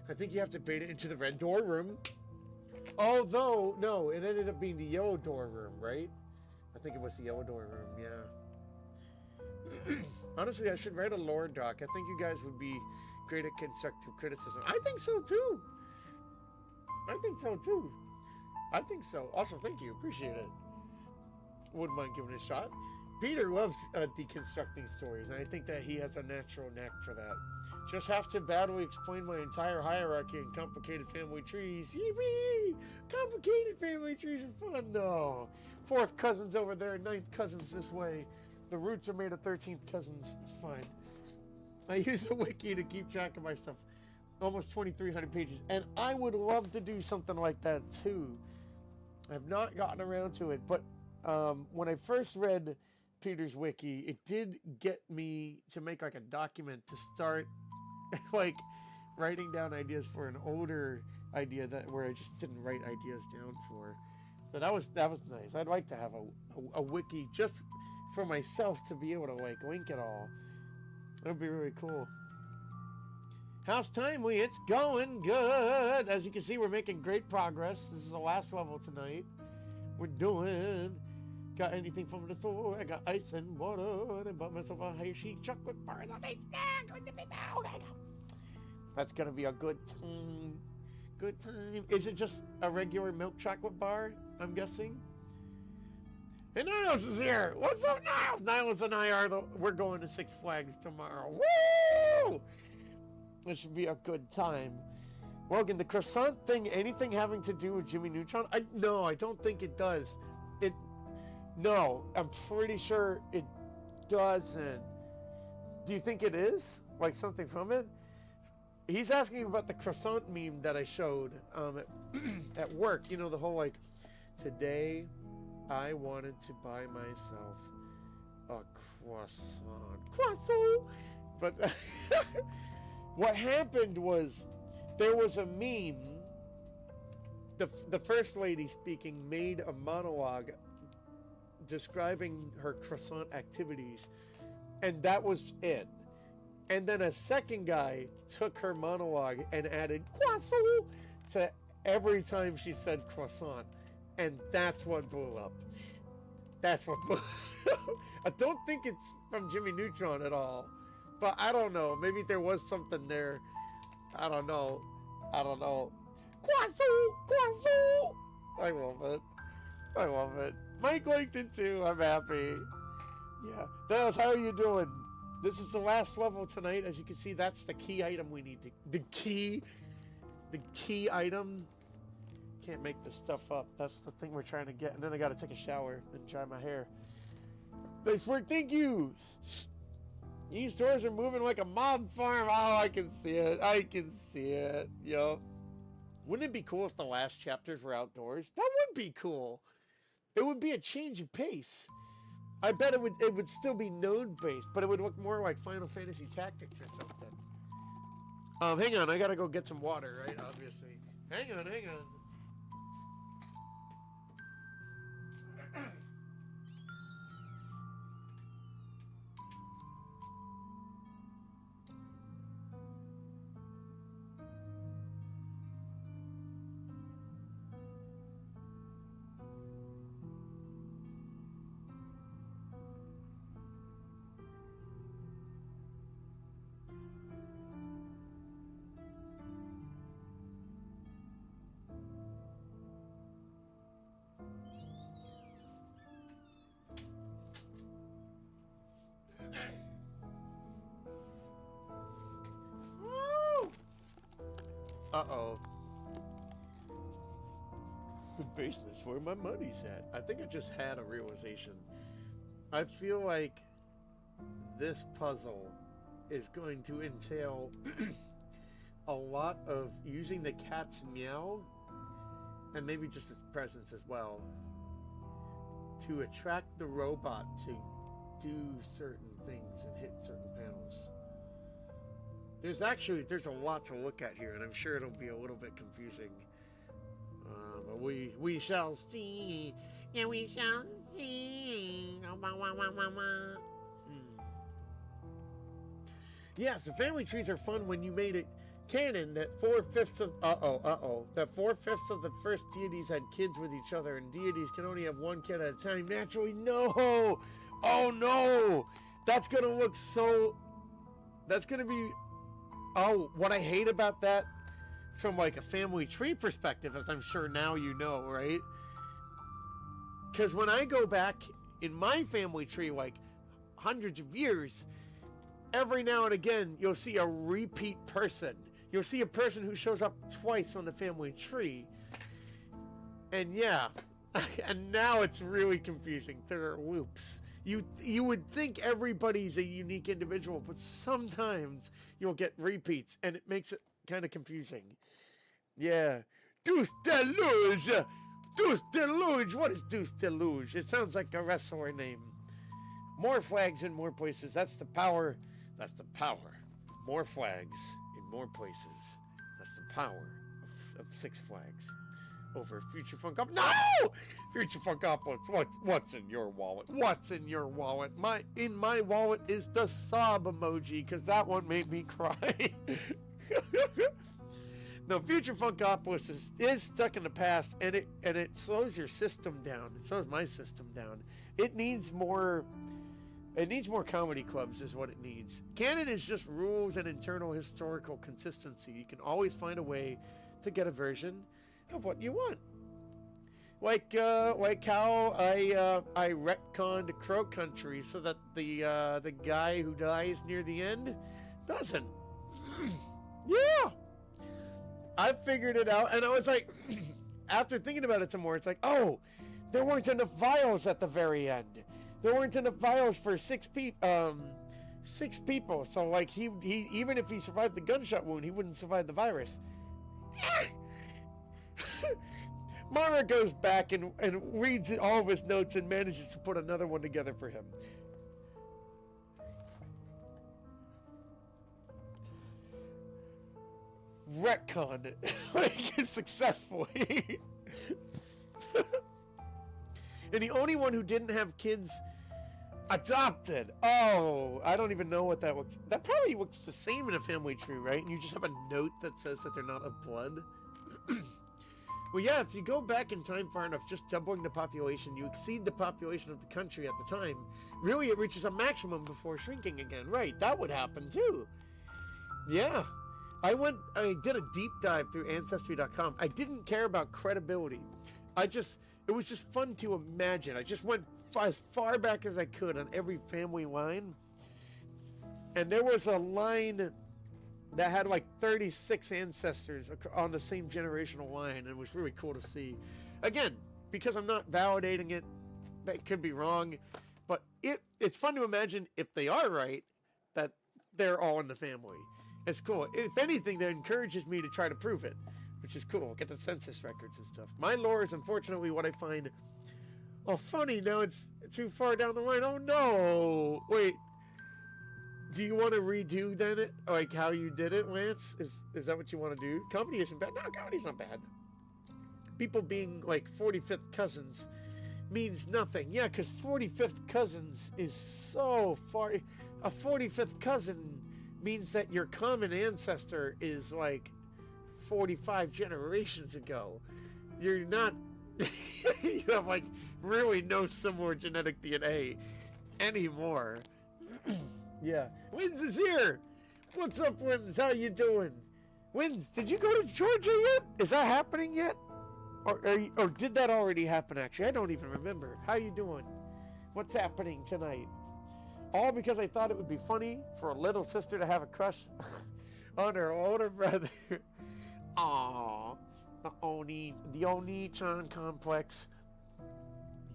I think you have to bait it into the red door room. Although, no, it ended up being the yellow door room, right? I think it was the yellow door room, yeah. Honestly, I should write a lore doc. I think you guys would be great at constructive criticism. I think so, too. I think so. Also, thank you. Appreciate it. Wouldn't mind giving it a shot. Peter loves deconstructing stories, and I think that he has a natural knack for that. Just have to badly explain my entire hierarchy and complicated family trees. Yippee! Complicated family trees are fun, though. 4th cousins over there, 9th cousins this way. The roots are made of 13th cousins. It's fine. I use the wiki to keep track of my stuff. Almost 2,300 pages. And I would love to do something like that, too. I've not gotten around to it, but when I first read Peter's wiki, it did get me to make like a document to start like writing down ideas for an older idea where I just didn't write ideas down for. So that was nice. I'd like to have a wiki just for myself to be able to like link it all. That would be really cool. How's Timelie? It's going good. As you can see, we're making great progress. This is the last level tonight. We're doing. Got anything from the store? I got ice and water, and I bought myself a Hershey chocolate bar. That's gonna be a good time. Good time. Is it just a regular milk chocolate bar? I'm guessing. And Niles is here. What's up, Niles? Niles and I we're going to Six Flags tomorrow. Woo! It should be a good time. Logan, the croissant thing, anything having to do with Jimmy Neutron? No, I don't think it does. No, I'm pretty sure it doesn't. Do you think it is? Like something from it? He's asking about the croissant meme that I showed at work. You know, the whole like, today I wanted to buy myself a croissant. Croissant! But what happened was there was a meme. The first lady speaking made a monologue describing her croissant activities, and that was it. And then a second guy took her monologue and added croissant to every time she said croissant, and that's what blew up. That's what blew up. I don't think it's from Jimmy Neutron at all, but I don't know. Maybe there was something there. I don't know. Croissant, croissant. I love it. I love it. Mike liked it too. I'm happy. Yeah. Dallas, how are you doing? This is the last level tonight. As you can see, that's the key item we need. The key item. Can't make this stuff up. That's the thing we're trying to get. And then I got to take a shower and dry my hair. Nice work. Thank you. These stores are moving like a mob farm. Oh, I can see it. I can see it. Yup. Wouldn't it be cool if the last chapters were outdoors? That would be cool. It would be a change of pace. I bet it would still be node-based, but it would look more like Final Fantasy Tactics or something. Hang on, I gotta go get some water, right? Obviously. Hang on. Uh-oh. The basement's where my money's at. I think I just had a realization. I feel like this puzzle is going to entail a lot of using the cat's meow, and maybe just its presence as well, to attract the robot to do certain things and hit certain panels. There's a lot to look at here, and I'm sure it'll be a little bit confusing. But we shall see. Yeah, we shall see. Yeah, so family trees are fun when you made it canon that 4/5 of that 4/5 of the first deities had kids with each other, and deities can only have one kid at a time. Naturally, no. Oh no, that's gonna look so. That's gonna be. Oh, what I hate about that from like a family tree perspective, as I'm sure now you know, right? Because when I go back in my family tree, like hundreds of years, every now and again, you'll see a repeat person. You'll see a person who shows up twice on the family tree. And yeah, and now it's really confusing. There are loops. You would think everybody's a unique individual, but sometimes you'll get repeats, and it makes it kind of confusing. Yeah. Deuce Deluge! Deuce Deluge! What is Deuce Deluge? It sounds like a wrestler name. More flags in more places. That's the power. That's the power. More flags in more places. That's the power of Six Flags. Over Future Funkopolis. No! Future Funkopolis. What's in your wallet? What's in your wallet? In my wallet is the sob emoji, because that one made me cry. No, Future Funkopolis is stuck in the past, and it slows your system down. It slows my system down. It needs more comedy clubs is what it needs. Canon is just rules and internal historical consistency. You can always find a way to get a version of what you want. Like how I retconned Crow Country so that the guy who dies near the end doesn't. Yeah. I figured it out, and I was like, after thinking about it some more, it's like, oh, there weren't enough vials at the very end. There weren't enough vials for six people. So like he even if he survived the gunshot wound, he wouldn't survive the virus. Mara goes back and reads all of his notes and manages to put another one together for him. Retcon like successfully. And the only one who didn't have kids adopted. Oh, I don't even know what that looks. That probably looks the same in a family tree, right? And you just have a note that says that they're not of blood. Well, yeah, if you go back in time far enough, just doubling the population, you exceed the population of the country at the time. Really, it reaches a maximum before shrinking again. Right, that would happen too. Yeah. I did a deep dive through Ancestry.com. I didn't care about credibility. It was just fun to imagine. I just went as far back as I could on every family line. And there was a line that had like 36 ancestors on the same generational line, and it was really cool to see. Again, because I'm not validating it, that could be wrong, but it's fun to imagine if they are right, that they're all in the family. It's cool. If anything, that encourages me to try to prove it, which is cool. Get the census records and stuff. My lore is unfortunately what I find. Oh, funny. Now it's too far down the line. Oh no! Wait. Do you want to redo then it, like how you did it, Lance? Is that what you want to do? Comedy isn't bad. No, comedy's not bad. People being like 45th cousins means nothing. Yeah, because 45th cousins is so far. A 45th cousin means that your common ancestor is like 45 generations ago. You're not. You have like really no similar genetic DNA anymore. Yeah. Wins is here. What's up, Wins? How you doing? Wins, did you go to Georgia yet? Is that happening yet? Or did that already happen, actually? I don't even remember. How you doing? What's happening tonight? All because I thought it would be funny for a little sister to have a crush on her older brother. Aww. The Oni-chan complex.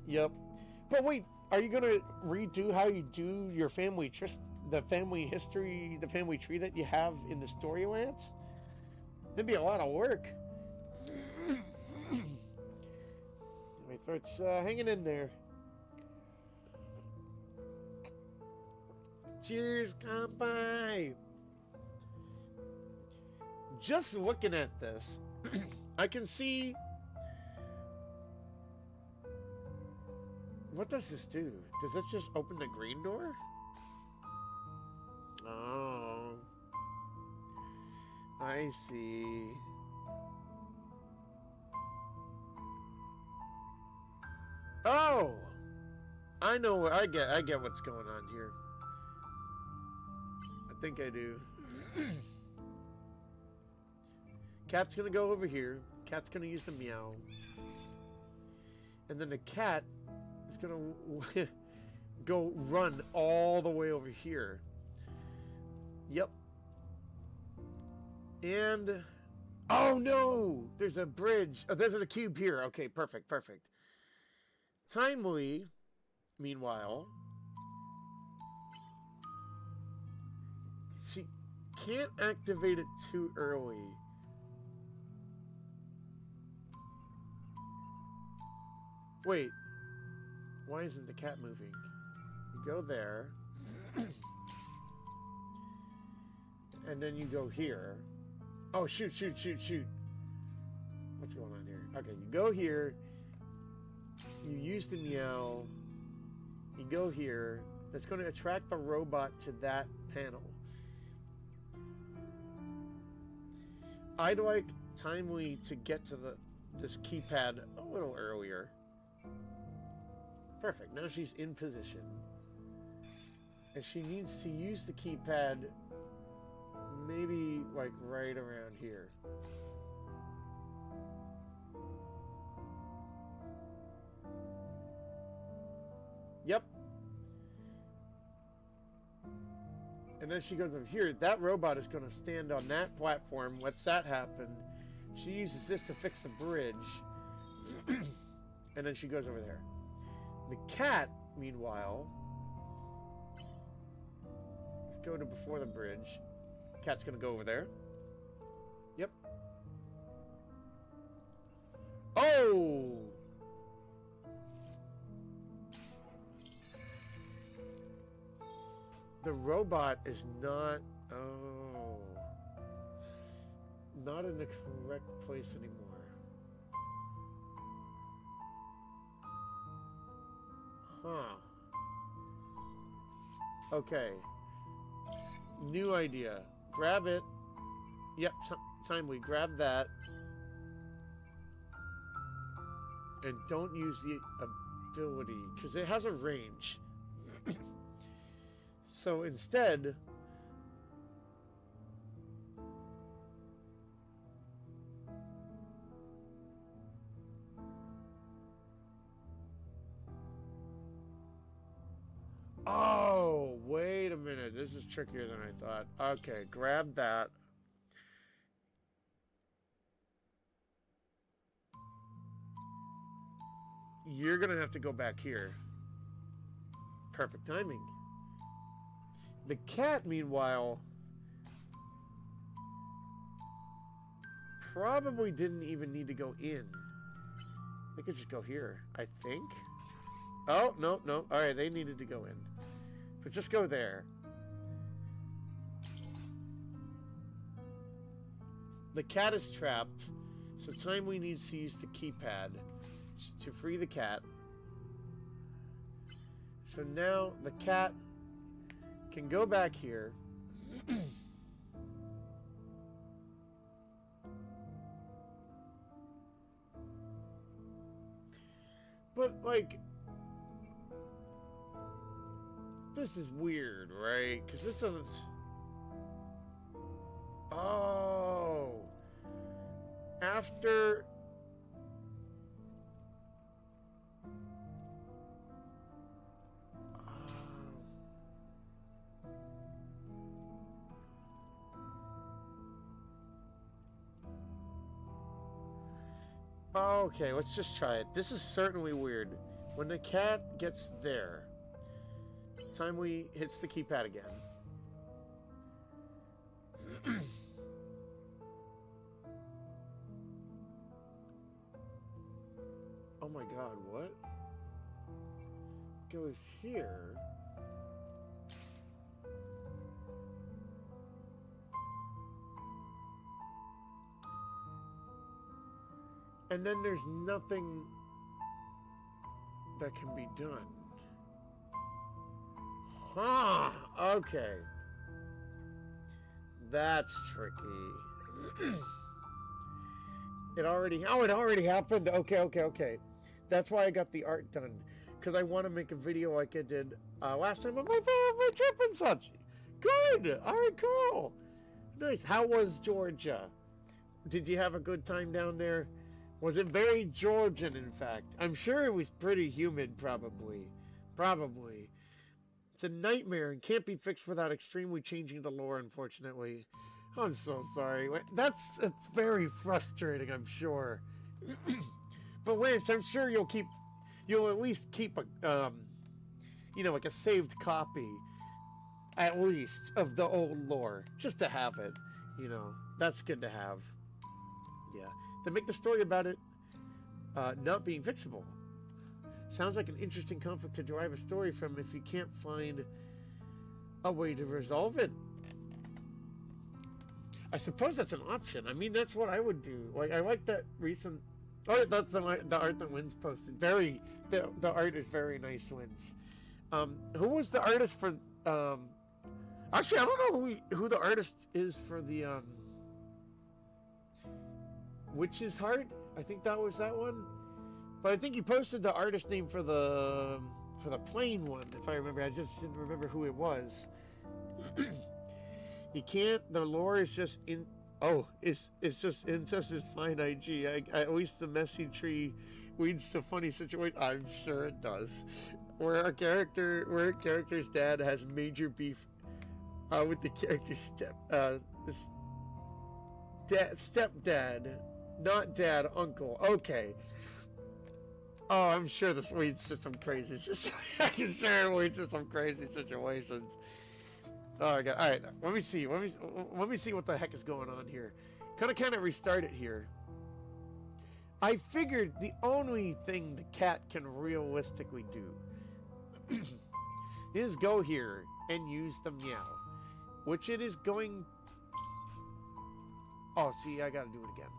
Yep. But wait, are you going to redo how you do your family the family history, the family tree that you have in the story, Lance? It'd be a lot of work. My throat's hanging in there. Cheers, Kampai! Just looking at this, I can see... What does this do? Does that just open the green door? Oh. I see. Oh! I know, I get what's going on here. I think I do. Cat's gonna go over here. Cat's gonna use the meow. And then the cat is gonna go run all the way over here. Yep. And oh no, there's a bridge. Oh, there's a cube here. Okay, perfect, perfect. Timelie, meanwhile, she can't activate it too early. Wait, why isn't the cat moving? You go there, and then you go here. Oh, shoot, shoot, shoot, shoot. What's going on here? Okay, you go here, you use the meow, you go here. That's going to attract the robot to that panel. I'd like Timelie to get to this keypad a little earlier. Perfect. Now she's in position. And she needs to use the keypad maybe like right around here. Yep. And then she goes over here. That robot is going to stand on that platform. Lets that happen. She uses this to fix the bridge. And then she goes over there. The cat, meanwhile, let's go to before the bridge. Cat's gonna go over there. Yep. Oh! The robot is not... Oh. Not in the correct place anymore. Huh. Okay. New idea. Grab it. Yep, Timelie, grab that. And don't use the ability, because it has a range. So instead... Oh, wait a minute. This is trickier than I thought. Okay, grab that. You're going to have to go back here. Perfect timing. The cat, meanwhile, probably didn't even need to go in. They could just go here, I think. Oh, no, no. All right, they needed to go in. But just go there. The cat is trapped, so Timelie needs to use the keypad to free the cat. So now the cat can go back here. But, like... This is weird, right? Because this doesn't... Oh! After... Okay, let's just try it. This is certainly weird. When the cat gets there... Timelie hits the keypad again. Oh my god, what? Goes here. And then there's nothing that can be done. Huh, okay. That's tricky. It already happened? Okay. That's why I got the art done. Because I want to make a video like I did last time on my trip and such. Good! Alright, cool. Nice. How was Georgia? Did you have a good time down there? Was it very Georgian, in fact? I'm sure it was pretty humid, probably. Probably. It's a nightmare and can't be fixed without extremely changing the lore, unfortunately. I'm so sorry. It's very frustrating, I'm sure. But Lance, I'm sure you'll at least keep a, like a saved copy, at least, of the old lore, just to have it. That's good to have. Yeah. To make the story about it not being fixable. Sounds like an interesting conflict to derive a story from if you can't find a way to resolve it. I suppose that's an option. I mean, that's what I would do. Like, I like that recent... Oh, that's the art that Wynn's posted. The art is very nice, Wynn's. Who was the artist for... actually, I don't know who the artist is for the... Witch's Heart? I think that was that one. But I think he posted the artist name for the plain one, if I remember. I just didn't remember who it was. You can't. The lore is just in. Oh, it's just incest is fine. IG. At least the messy tree leads to funny situation. I'm sure it does. Where a character's dad has major beef with the character's stepdad, not dad, uncle. Okay. Oh, I'm sure this leads to some crazy. I can sure it leads to some crazy situations. Oh my god! All right, let me see. Let me see what the heck is going on here. Kind of restart it here. I figured the only thing the cat can realistically do is go here and use the meow, which it is going. Oh, see, I gotta do it again.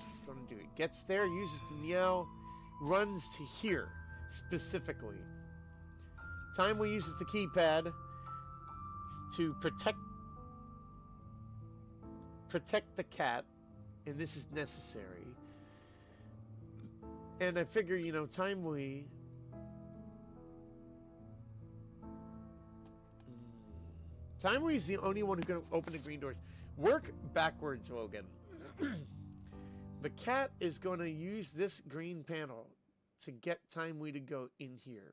It's gonna do it. Gets there, uses the meow. Runs to here, specifically. Timelie uses the keypad to protect the cat, and this is necessary. And I figure, Timelie... Timelie is the only one who can open the green doors. Work backwards, Logan. The cat is going to use this green panel to get Timelie to go in here.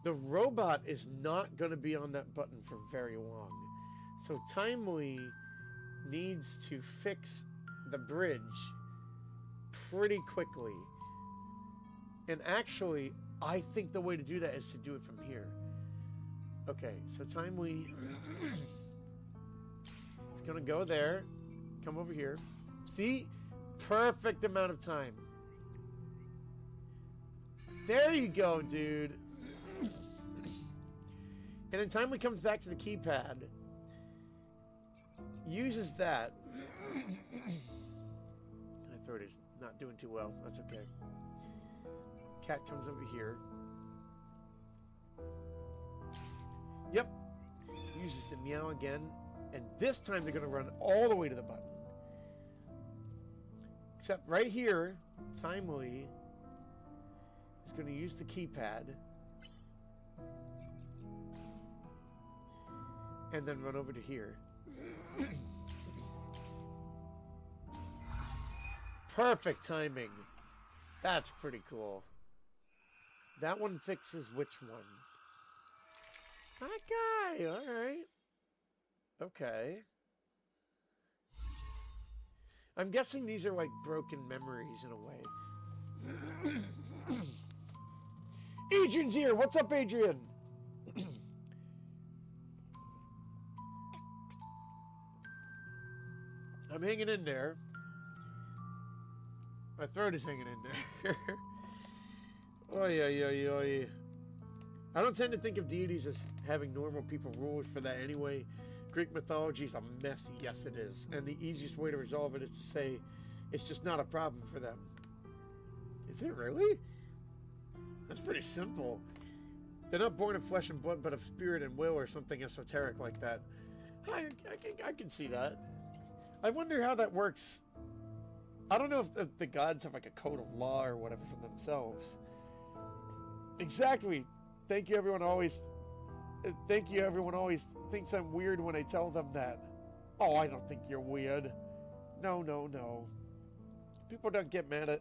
The robot is not going to be on that button for very long. So Timelie needs to fix the bridge pretty quickly. And actually, I think the way to do that is to do it from here. Okay, so Timelie is gonna go there, come over here. See? Perfect amount of time. There you go, dude. And then Timelie comes back to the keypad, uses that. My throat is not doing too well. That's okay. Cat comes over here. Yep. Uses the meow again. And this time they're going to run all the way to the button. Except right here, Timelie is going to use the keypad. And then run over to here. Perfect timing. That's pretty cool. That one fixes which one? That guy, alright. Okay. I'm guessing these are like broken memories in a way. Adrian's here! What's up, Adrian? I'm hanging in there. My throat is hanging in there. Oy, oy, oy, oy. I don't tend to think of deities as having normal people rules for that anyway. Greek mythology is a mess, yes it is. And the easiest way to resolve it is to say it's just not a problem for them. Is it really? That's pretty simple. They're not born of flesh and blood, but of spirit and will or something esoteric like that. I can see that. I wonder how that works. I don't know if the gods have like a code of law or whatever for themselves. Exactly. Thank you, everyone. Always Thank you, everyone always thinks I'm weird when I tell them that. Oh, I don't think you're weird. No, no, no. People don't get mad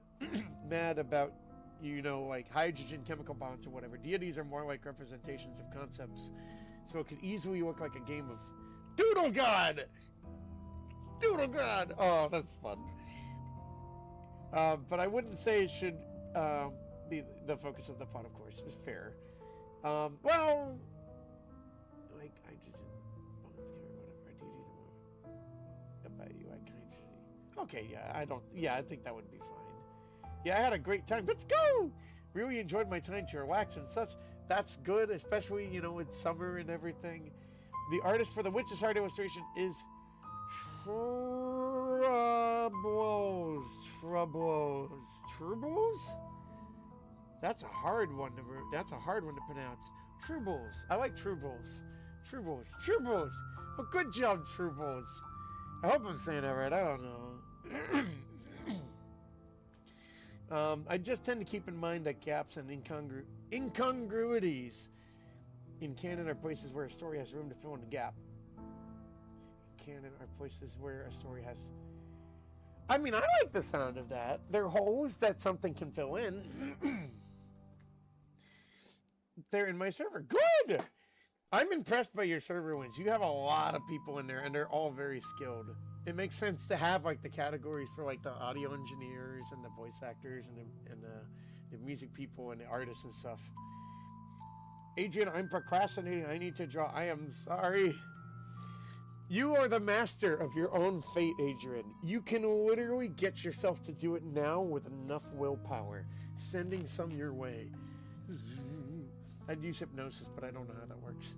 about, you know, like hydrogen chemical bonds or whatever. Deities are more like representations of concepts. So it could easily look like a game of Doodle God! Doodle God! Oh, that's fun. But I wouldn't say it should be the focus of the plot, of course. It's fair. Well, like hydrogen bonds or whatever. About you, I kind of. Okay, yeah, I think that would be fine. Yeah, I had a great time. Let's go! Really enjoyed my time to relax and such. That's good, especially, you know, it's summer and everything. The artist for the Witch's Heart illustration is Troubles? That's a hard one to pronounce. Troubles. I like Troubles. Troubles. Well, good job, Troubles. I hope I'm saying that right. I don't know. I just tend to keep in mind that gaps and incongruities in canon are places where a story has room to fill in the gap. Canon are places where a story has... I mean, I like the sound of that. They're holes that something can fill in. They're in my server. Good! I'm impressed by your server wins. You have a lot of people in there, and they're all very skilled. It makes sense to have, like, the categories for, like, the audio engineers and the voice actors and the music people and the artists and stuff. Adrian, I'm procrastinating. I need to draw. I am sorry. You are the master of your own fate, Adrian. You can literally get yourself to do it now with enough willpower. Sending some your way. I'd use hypnosis, but I don't know how that works.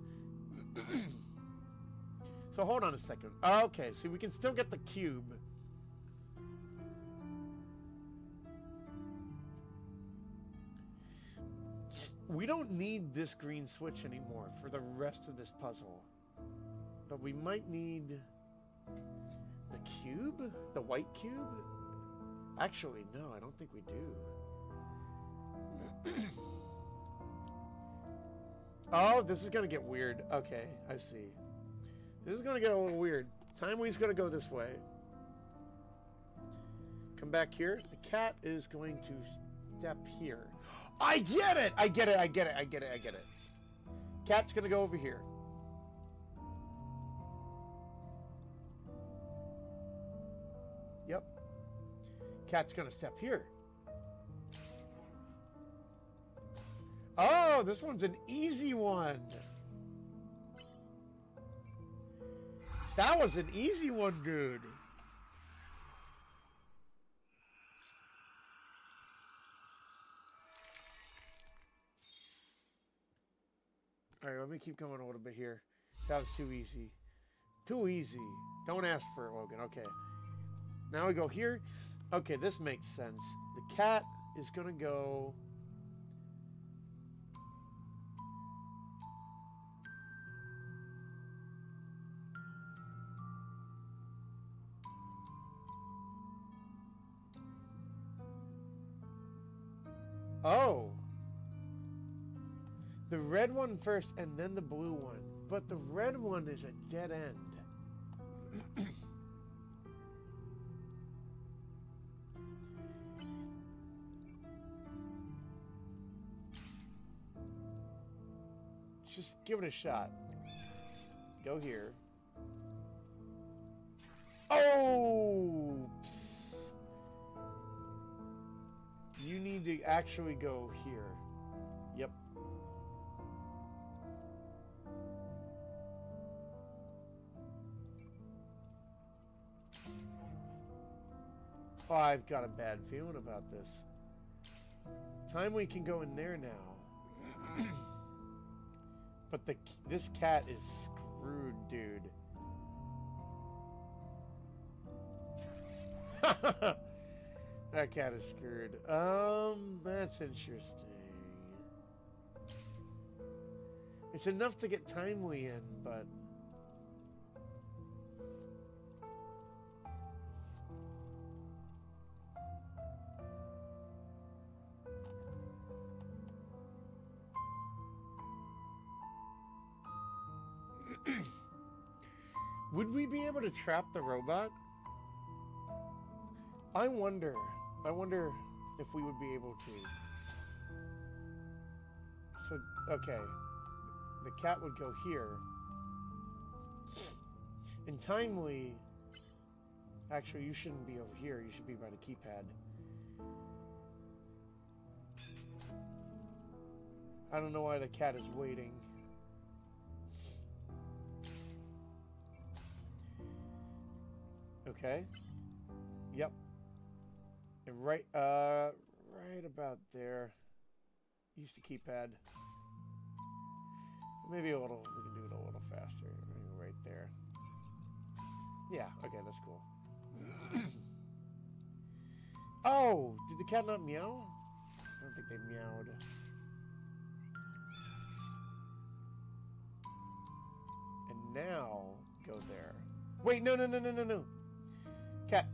So hold on a second. Okay, see, we can still get the cube. We don't need this green switch anymore for the rest of this puzzle. But we might need the cube? The white cube? Actually, no, I don't think we do. Oh, this is going to get weird. Okay, I see. This is going to get a little weird. Timelie's going to go this way. Come back here. The cat is going to step here. I get it! I get it. Cat's going to go over here. Yep. Cat's gonna step here. Oh, this one's an easy one. That was an easy one, dude. Alright, let me keep going a little bit here. That was too easy. Too easy. Don't ask for it, Logan. Okay. Now we go here. Okay, this makes sense. The cat is going to go... Oh! The red one first and then the blue one. But the red one is a dead end. Just give it a shot. Go here. Oops. You need to actually go here. Yep. Oh, I've got a bad feeling about this. Timelie can go in there now. But this cat is screwed, dude. That cat is screwed. That's interesting. It's enough to get Timelie in, but... Would we be able to trap the robot? I wonder if we would be able to. So, okay. The cat would go here. And Timelie... Actually, you shouldn't be over here. You should be by the keypad. I don't know why the cat is waiting. Okay. Yep. And right about there. Use the keypad. Maybe we can do it a little faster. Maybe right there. Yeah, okay, that's cool. Oh, did the cat not meow? I don't think they meowed. And now, go there. Wait, no. Cat,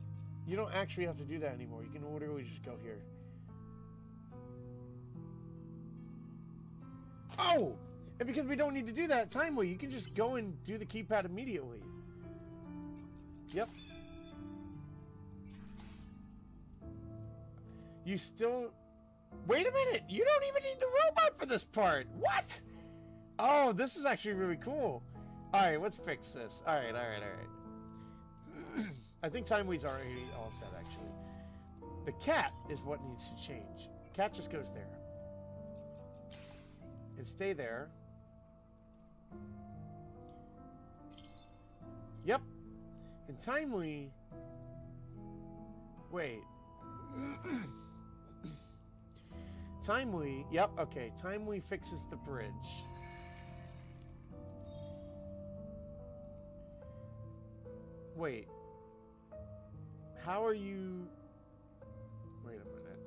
you don't actually have to do that anymore. You can literally just go here. Oh! And because we don't need to do that Timelie, you can just go and do the keypad immediately. Yep. You still... Wait a minute! You don't even need the robot for this part! What? Oh, this is actually really cool. Alright, let's fix this. Alright. I think Timelie's already all set, actually. The cat is what needs to change. Cat just goes there. And stay there. Yep. And Timelie... Wait. Timelie... Yep, okay. Timelie fixes the bridge. Wait. How are you... Wait a minute.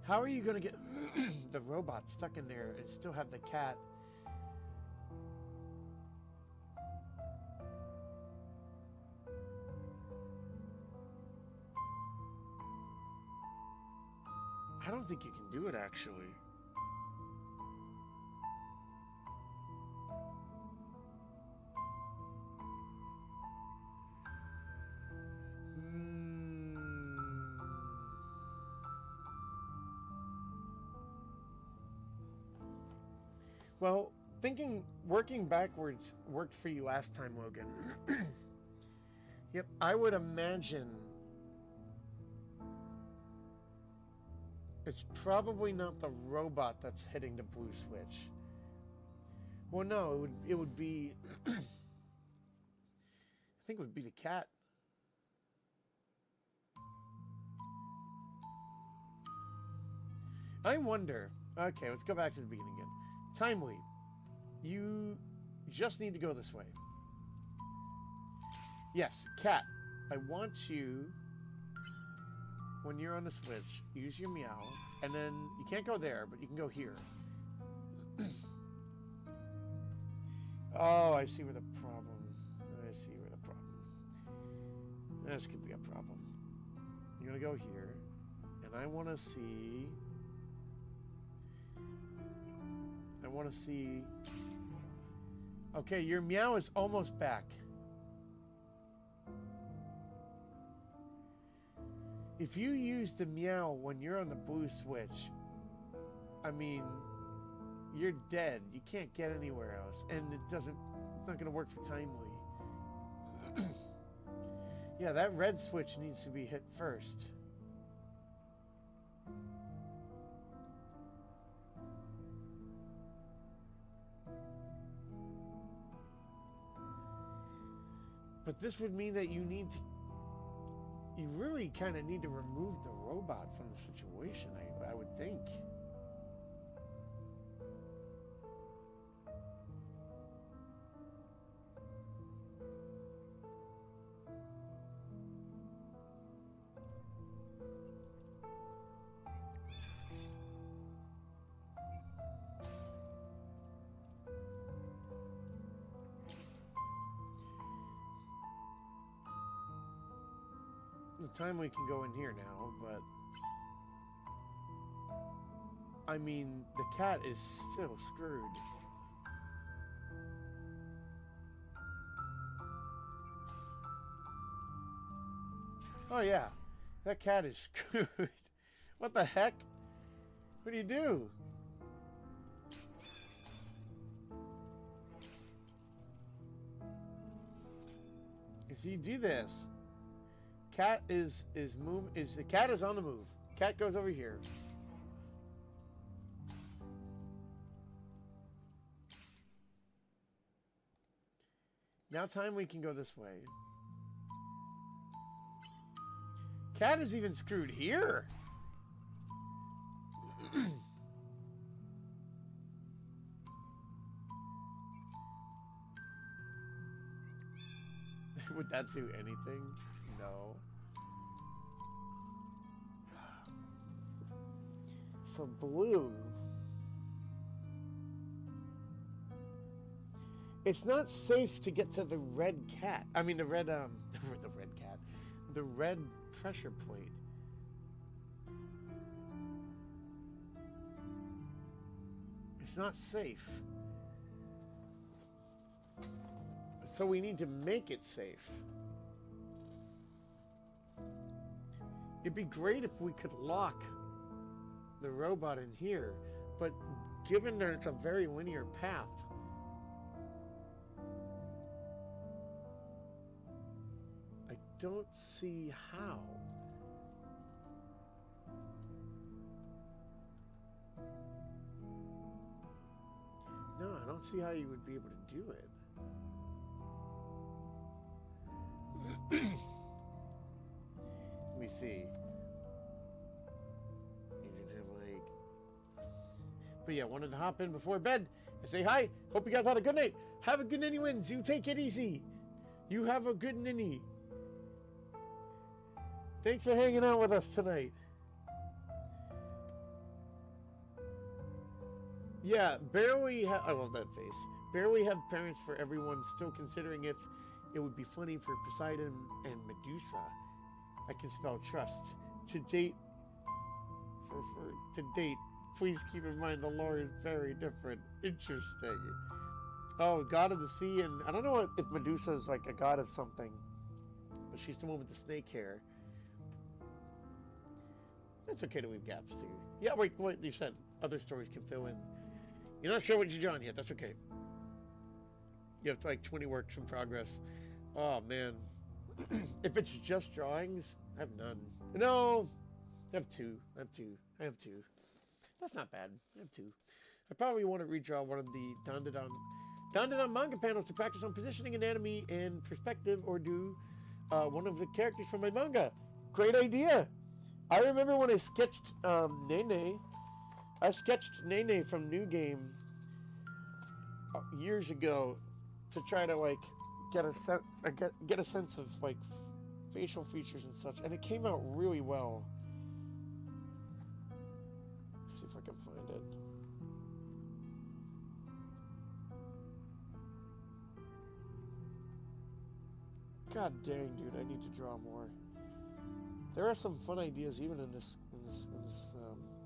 How are you going to get the robot stuck in there and still have the cat... I don't think you can do it, actually. Well, working backwards worked for you last time, Logan. Yep, I would imagine it's probably not the robot that's hitting the blue switch. Well, no, it would be... I think it would be the cat. I wonder... Okay, let's go back to the beginning again. Timelie, you just need to go this way. Yes, cat, I want you, when you're on the switch, use your meow, and then you can't go there, but you can go here. Oh, I see where the problem. This could be a problem. You're gonna go here, and I want to see. Okay, your meow is almost back. If you use the meow when you're on the blue switch, I mean, you're dead. You can't get anywhere else, and it's not going to work for Timelie. Yeah, that red switch needs to be hit first. But this would mean that you really kind of need to remove the robot from the situation, I would think. The Timelie can go in here now, but I mean, the cat is still screwed. Oh yeah, that cat is screwed. What the heck? What do you do? Is he do this? Cat is the cat is on the move. Cat goes over here. Now Timelie can go this way. Cat is even screwed here. Would that do anything? No. So blue. It's not safe to get to the red cat. I mean the red the red cat. The red pressure point. It's not safe. So we need to make it safe. It'd be great if we could lock the robot in here, but given that it's a very linear path, I don't see how. No, I don't see how you would be able to do it. Let me see. Even have like... But yeah, wanted to hop in before bed and say hi. Hope you guys had a good night. Have a good ninny wins. You take it easy. You have a good ninny. Thanks for hanging out with us tonight. Yeah, barely have... I love that face. Barely have parents for everyone, still considering if it would be funny for Poseidon and Medusa. I can spell trust. To date, to date, please keep in mind the lore is very different. Interesting. Oh, god of the sea, and I don't know if Medusa is like a god of something, but she's the one with the snake hair. That's okay to leave gaps too. Yeah, wait, you said other stories can fill in. You're not sure what you're drawing yet. That's okay. You have like 20 works in progress. Oh man. If it's just drawings, I have none. No, I have two. I have two. That's not bad. I have two. I probably want to redraw one of the Dandadan manga panels to practice on positioning, anatomy, and perspective, or do one of the characters from my manga. Great idea. I remember when I sketched Nene. I sketched Nene from New Game years ago to try to like get a sense of like facial features and such, and it came out really well. Let's see if I can find it. God dang, dude, I need to draw more. There are some fun ideas even in this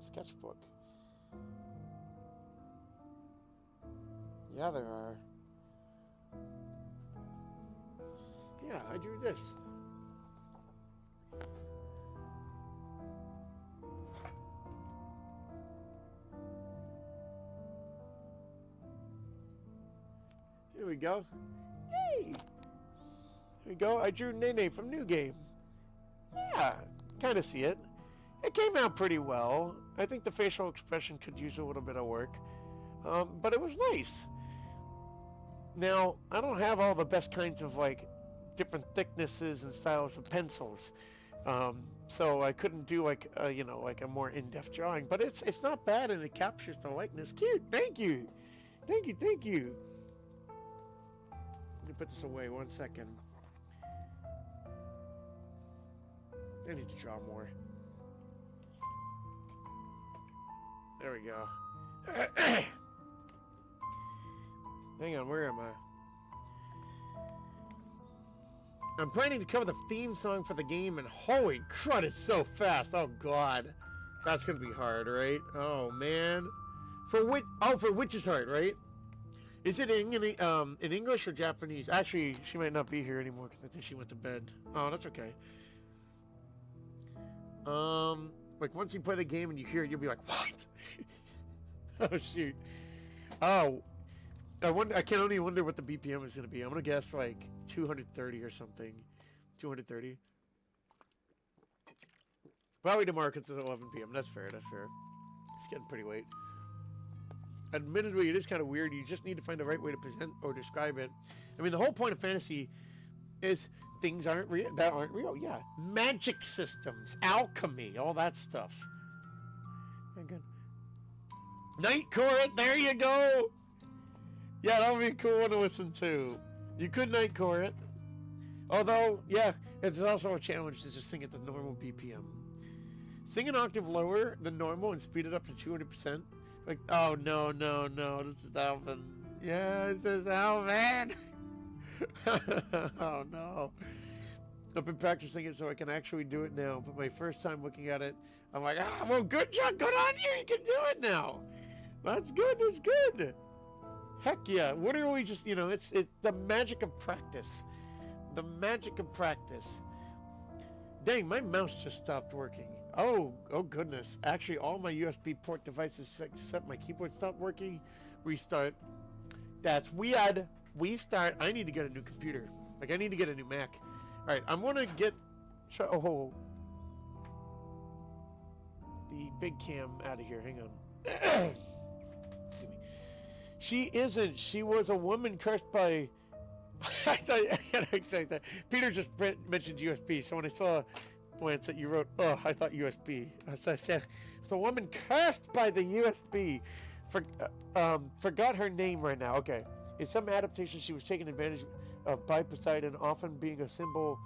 sketchbook. Yeah, there are. Yeah, I drew this. Here we go. Yay! Here we go. I drew Nene from New Game. Yeah, kind of see it. It came out pretty well. I think the facial expression could use a little bit of work. But it was nice. Now, I don't have all the best kinds of like different thicknesses and styles of pencils. So I couldn't do like you know, like a more in-depth drawing, but it's not bad and it captures the likeness. Cute. Thank you. Thank you. Let me put this away 1 second. I need to draw more. There we go. Hang on, where am I? I'm planning to cover the theme song for the game, and holy crud, it's so fast. Oh god, that's gonna be hard, right? Oh man, for Witch's Heart, right? Is it in English or Japanese? Actually, she might not be here anymore because I think she went to bed. Oh, that's okay. Like once you play the game and you hear it, you'll be like, what? Oh shoot. Oh, I can only wonder what the BPM is gonna be. I'm gonna guess like 230 or something. 230. Probably tomorrow because it's 11 p.m. That's fair. That's fair. It's getting pretty late. Admittedly, it is kind of weird. You just need to find the right way to present or describe it. I mean, the whole point of fantasy is things that aren't real. Yeah, magic systems, alchemy, all that stuff. Very good. Night Court, there you go. Yeah, that would be a cool one to listen to. You could Night Court. Although, yeah, it's also a challenge to just sing at the normal BPM. Sing an octave lower than normal and speed it up to 200%. Like, oh no, this is Alvin. Yeah, this is Alvin. Oh no. I've been practicing it so I can actually do it now, but my first time looking at it, I'm like, well, good job, good on you, you can do it now. That's good, that's good. Heck yeah, what are we just, it's the magic of practice. The magic of practice. Dang, my mouse just stopped working. Oh goodness. Actually, all my USB port devices except my keyboard stopped working. Restart. That's weird. Restart. I need to get a new computer. Like, I need to get a new Mac. Alright, I'm gonna get the big cam out of here. Hang on. Excuse me. She isn't. She was a woman cursed by... I thought Peter just mentioned USB, so when I saw glance that you wrote, oh, I thought USB. I said, it's a woman cursed by the USB. Forgot her name right now. Okay. In some adaptations, she was taken advantage of by Poseidon, often being a symbol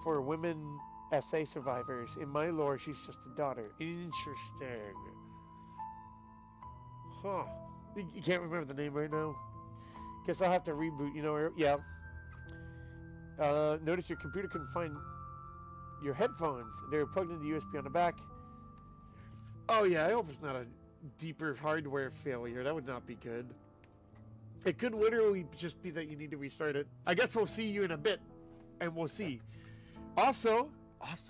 for women SA survivors. In my lore, she's just a daughter. Interesting. Huh. You can't remember the name right now? Guess I'll have to reboot, yeah. Notice your computer couldn't find your headphones. They were plugged into USB on the back. Oh yeah, I hope it's not a deeper hardware failure. That would not be good. It could literally just be that you need to restart it. I guess we'll see you in a bit, and we'll see. Also, guess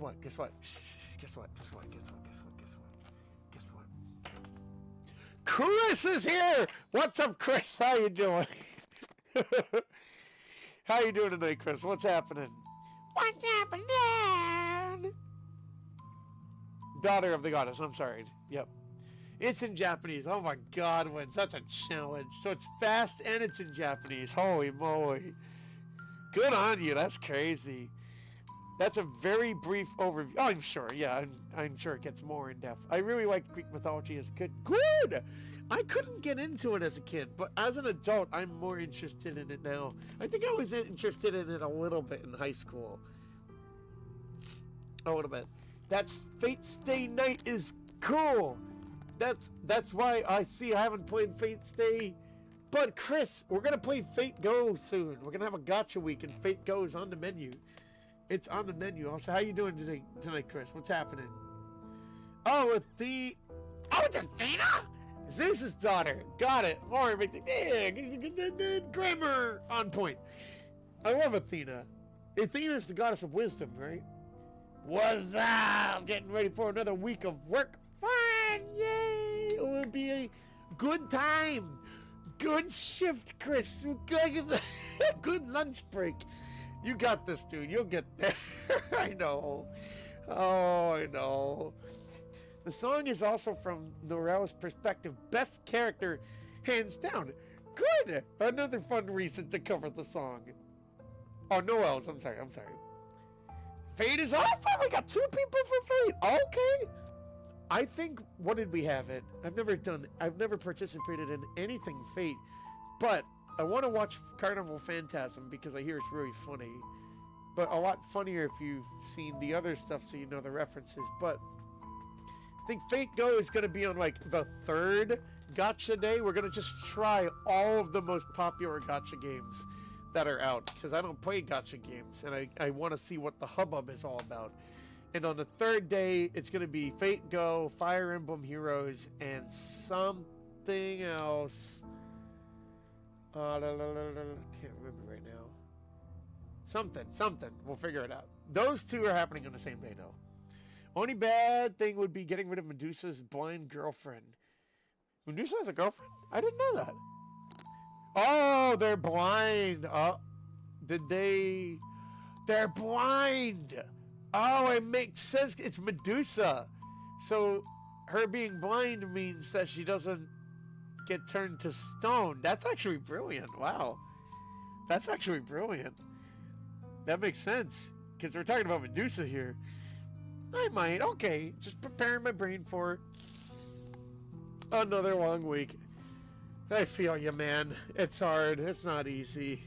what? Guess what? Chris is here! What's up, Chris? How you doing? How you doing tonight, Chris? What's happening? What's happening? Daughter of the Goddess. I'm sorry. Yep. It's in Japanese. Oh my God, Wins. That's a challenge. So it's fast and it's in Japanese. Holy moly. Good on you. That's crazy. That's a very brief overview. Oh, I'm sure. Yeah, I'm sure it gets more in depth. I really like Greek mythology as a kid. Good! I couldn't get into it as a kid, but as an adult, I'm more interested in it now. I think I was interested in it a little bit in high school. A little bit. That's Fate Stay Night is cool. That's why I haven't played Fate Stay. But Chris, we're gonna play Fate Go soon. We're gonna have a gotcha week, and Fate Go is on the menu. It's on the menu. Also, how you doing tonight, Chris? What's happening? Oh, it's Athena? Zeus's daughter. Got it. Or everything. Yeah, grammar on point. I love Athena. Athena is the goddess of wisdom, right? What's up? Getting ready for another week of work. Fun! Yay! It will be a good time. Good shift, Chris. Good lunch break. You got this, dude. You'll get there. I know. Oh, I know. The song is also from Norell's perspective. Best character, hands down. Good. Another fun reason to cover the song. Oh, Noel's. I'm sorry. Fate is awesome. We got 2 people for Fate. Okay. I think, what did we have it? I've never participated in anything Fate, but I want to watch Carnival Phantasm because I hear it's really funny. But a lot funnier if you've seen the other stuff so you know the references. But I think Fate Go is going to be on like the 3rd gotcha day. We're going to just try all of the most popular gotcha games that are out because I don't play gotcha games and I want to see what the hubbub is all about. And on the 3rd day, it's going to be Fate Go, Fire Emblem Heroes, and something else. Can't remember right now. Something. We'll figure it out. Those two are happening on the same day, though. Only bad thing would be getting rid of Medusa's blind girlfriend. Medusa has a girlfriend? I didn't know that. Oh, they're blind. Oh, did they... They're blind. Oh, it makes sense. It's Medusa. So her being blind means that she doesn't get turned to stone. That's actually brilliant. Wow. That's actually brilliant. That makes sense. Because we're talking about Medusa here. I might. Okay. Just preparing my brain for another long week. I feel you, man. It's hard. It's not easy.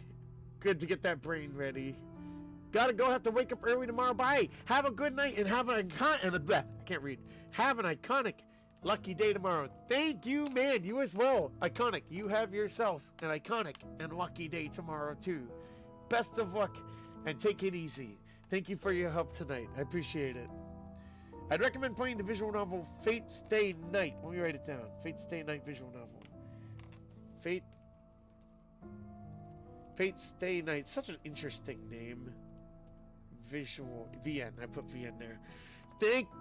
Good to get that brain ready. Gotta go. Have to wake up early tomorrow. Bye. Have a good night and have an I can't read. Have an iconic lucky day tomorrow. Thank you, man. You as well. Iconic. You have yourself an iconic and lucky day tomorrow too. Best of luck and take it easy. Thank you for your help tonight. I appreciate it. I'd recommend playing the visual novel Fate Stay Night. Let me write it down. Fate Stay Night visual novel. Fate Stay Night. Such an interesting name. Visual VN. I put VN there.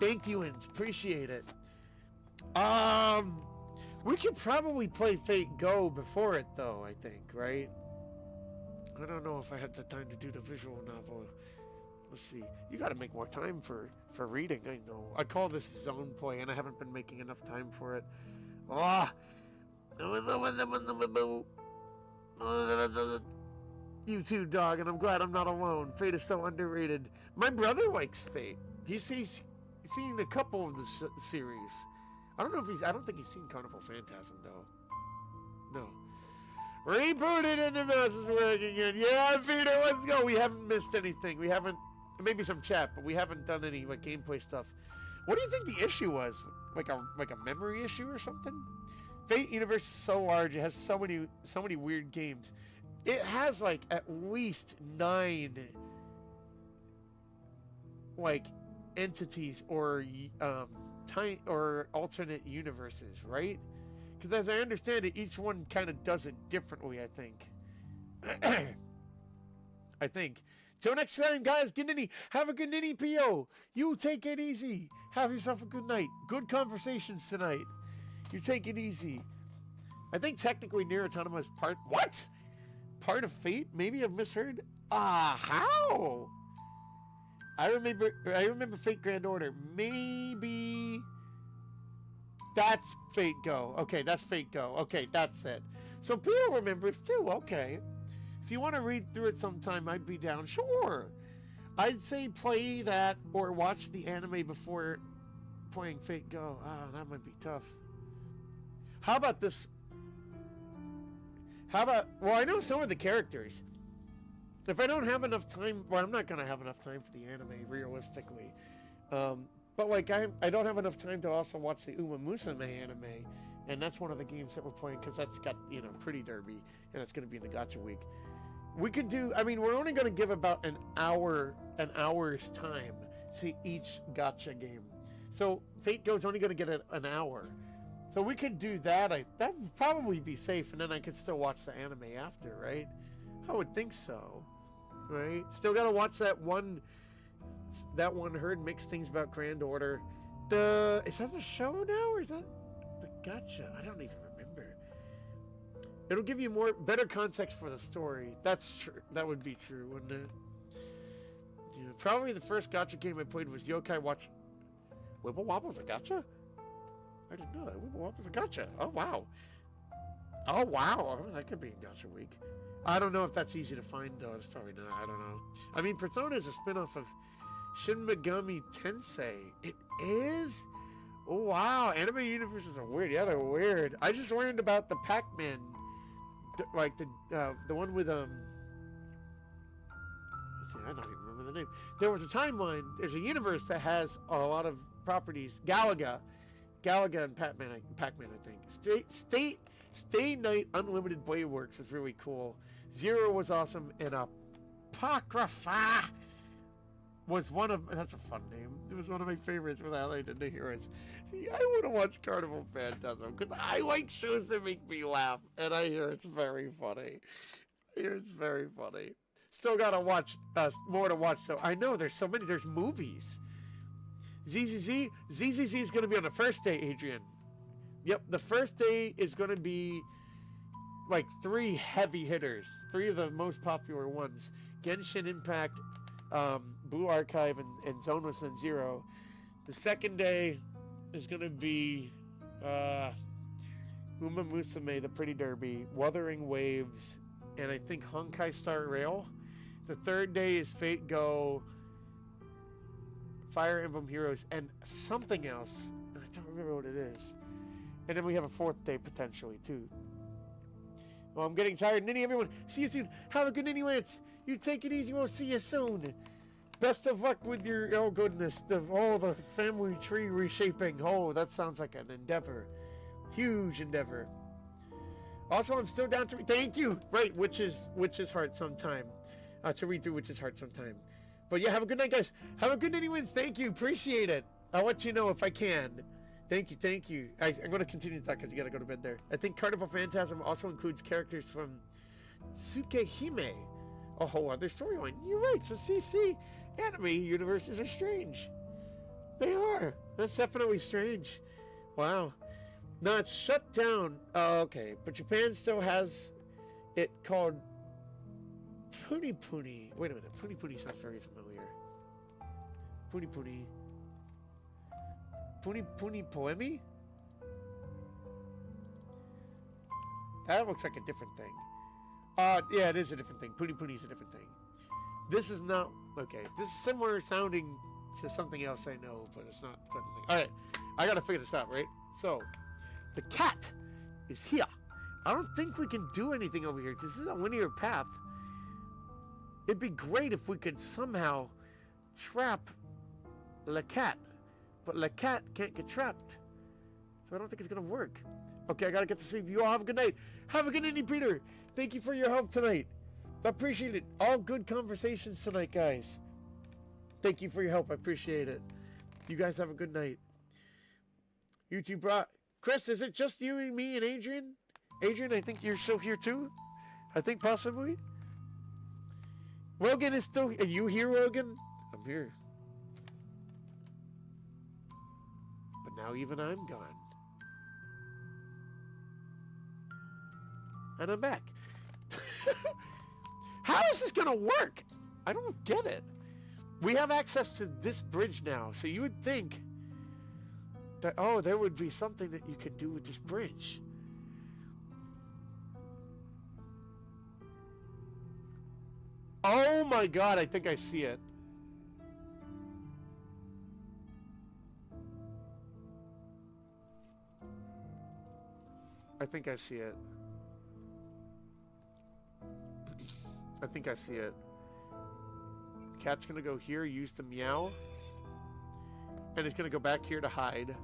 Thank you, and appreciate it. We could probably play Fate Go before it though, I think, right? I don't know if I have the time to do the visual novel. Let's see. You gotta make more time for reading, I know. I call this zone play and I haven't been making enough time for it. You too, dog, and I'm glad I'm not alone. Fate is so underrated. My brother likes Fate. He's seen a couple of the series. I don't think he's seen Carnival Phantasm though. No. Rebooted and the mouse is working again. Yeah, Peter, let's go. We haven't missed anything. We haven't, maybe some chat, but we haven't done any like gameplay stuff. What do you think the issue was? Like a memory issue or something? Fate universe is so large. It has so many weird games. It has like at least 9 like entities or alternate universes, right? Because as I understand it, each one kind of does it differently, I think. I think. Till next time, guys, get nitty. Have a good nitty, P.O. You take it easy. Have yourself a good night. Good conversations tonight. You take it easy. I think technically Nier Automata is part... What? Part of Fate? Maybe I've misheard. How? I remember Fate Grand Order. Maybe... That's Fate Go. Okay, that's Fate Go. Okay, that's it. So Peter remembers too. Okay. If you want to read through it sometime, I'd be down. Sure. I'd say play that or watch the anime before playing Fate Go. That might be tough. How about this? Well, I know some of the characters. If I don't have enough time, well, I'm not going to have enough time for the anime, realistically. But like I don't have enough time to also watch the Uma Musume anime, and that's one of the games that we're playing because that's got, you know, Pretty Derby, and it's going to be in the Gacha week. We could do, I mean, we're only going to give about an hour's time to each Gacha game. So Fate Go's only going to get an hour. So we could do that. That would probably be safe, and then I could still watch the anime after, right? I would think so, right? Still got to watch that one heard mixed things about Grand Order. Is that the show now, or is that the Gacha? I don't even remember. It'll give you better context for the story. That's true. That would be true, wouldn't it? Yeah, probably the first Gacha game I played was Yokai Watch. Wibble Wobble's a Gacha? I didn't know that. Wibble Wobble's a Gacha. Oh wow. Oh wow. Oh, that could be in Gacha week. I don't know if that's easy to find though. It's probably not. I don't know. I mean, Persona is a spin-off of Shin Megami Tensei. It is? Oh, wow. Anime universes are weird. Yeah, they're weird. I just learned about the Pac-Man. Like, the one with, I don't even remember the name. There was a timeline. There's a universe that has a lot of properties. Galaga and Pac-Man, I think. Stay Night Unlimited Blade Works is really cool. Zero was awesome. And Apocrypha was one of... That's a fun name. It was one of my favorites with Allied and the Heroes. See, I want to watch Carnival Phantasm because I like shows that make me laugh. And I hear it's very funny. Still gotta watch more to watch though. I know there's so many. There's movies. ZZZ is gonna be on the first day, Adrian. Yep, the first day is gonna be like 3 heavy hitters, 3 of the most popular ones: Genshin Impact, Blue Archive, and Zone Within Zero. The second day is gonna be Uma Musume, the Pretty Derby, Wuthering Waves, and I think Honkai Star Rail. The third day is Fate Go, Fire Emblem Heroes, and something else. I don't remember what it is. And then we have a 4th day potentially too. Well, I'm getting tired. Ninny, everyone, see you soon. Have a good Ninny Lance. You take it easy. We'll see you soon. Best of luck with your goodness. The family tree reshaping. Oh, that sounds like an endeavor. Huge endeavor. Also, I'm still down to thank you. Right, Witch's Heart sometime. To read through Witch's Heart sometime. But yeah, have a good night, guys. Have a good Ninny Wins. Thank you. Appreciate it. I'll let you know if I can. Thank you. I'm going to continue that because you got to go to bed there. I think Carnival Phantasm also includes characters from Tsukehime, a whole other storyline. You're right. So CC anime universes are strange. They are. That's definitely strange. Wow. No, it's shut down. Oh, okay. But Japan still has it called Puni Puni. Wait a minute. Puni Puni sounds very familiar. Puni Puni. Puni Puni Poemi? That looks like a different thing. Yeah, it is a different thing. Puni Puni is a different thing. This is not... Okay, this is similar sounding to something else I know, but it's not quite the thing. Alright, I gotta figure this out, right? So, the cat is here. I don't think we can do anything over here, because this is a linear path. It'd be great if we could somehow trap the cat. But the cat can't get trapped. So I don't think it's going to work. Okay, I got to get to sleep. You all have a good night. Have a good night, Peter. Thank you for your help tonight. I appreciate it. All good conversations tonight, guys. Thank you for your help. I appreciate it. You guys have a good night. YouTube brought... Chris, is it just you and me and Adrian? Adrian, I think you're still here too. I think possibly. Rogan is still... Are you here, Rogan? I'm here. Now even I'm gone. And I'm back. How is this gonna work? I don't get it. We have access to this bridge now, so you would think that, oh, there would be something that you could do with this bridge. Oh my god, I think I see it. I think I see it. I think I see it. Cat's gonna go here, use the meow. And it's gonna go back here to hide.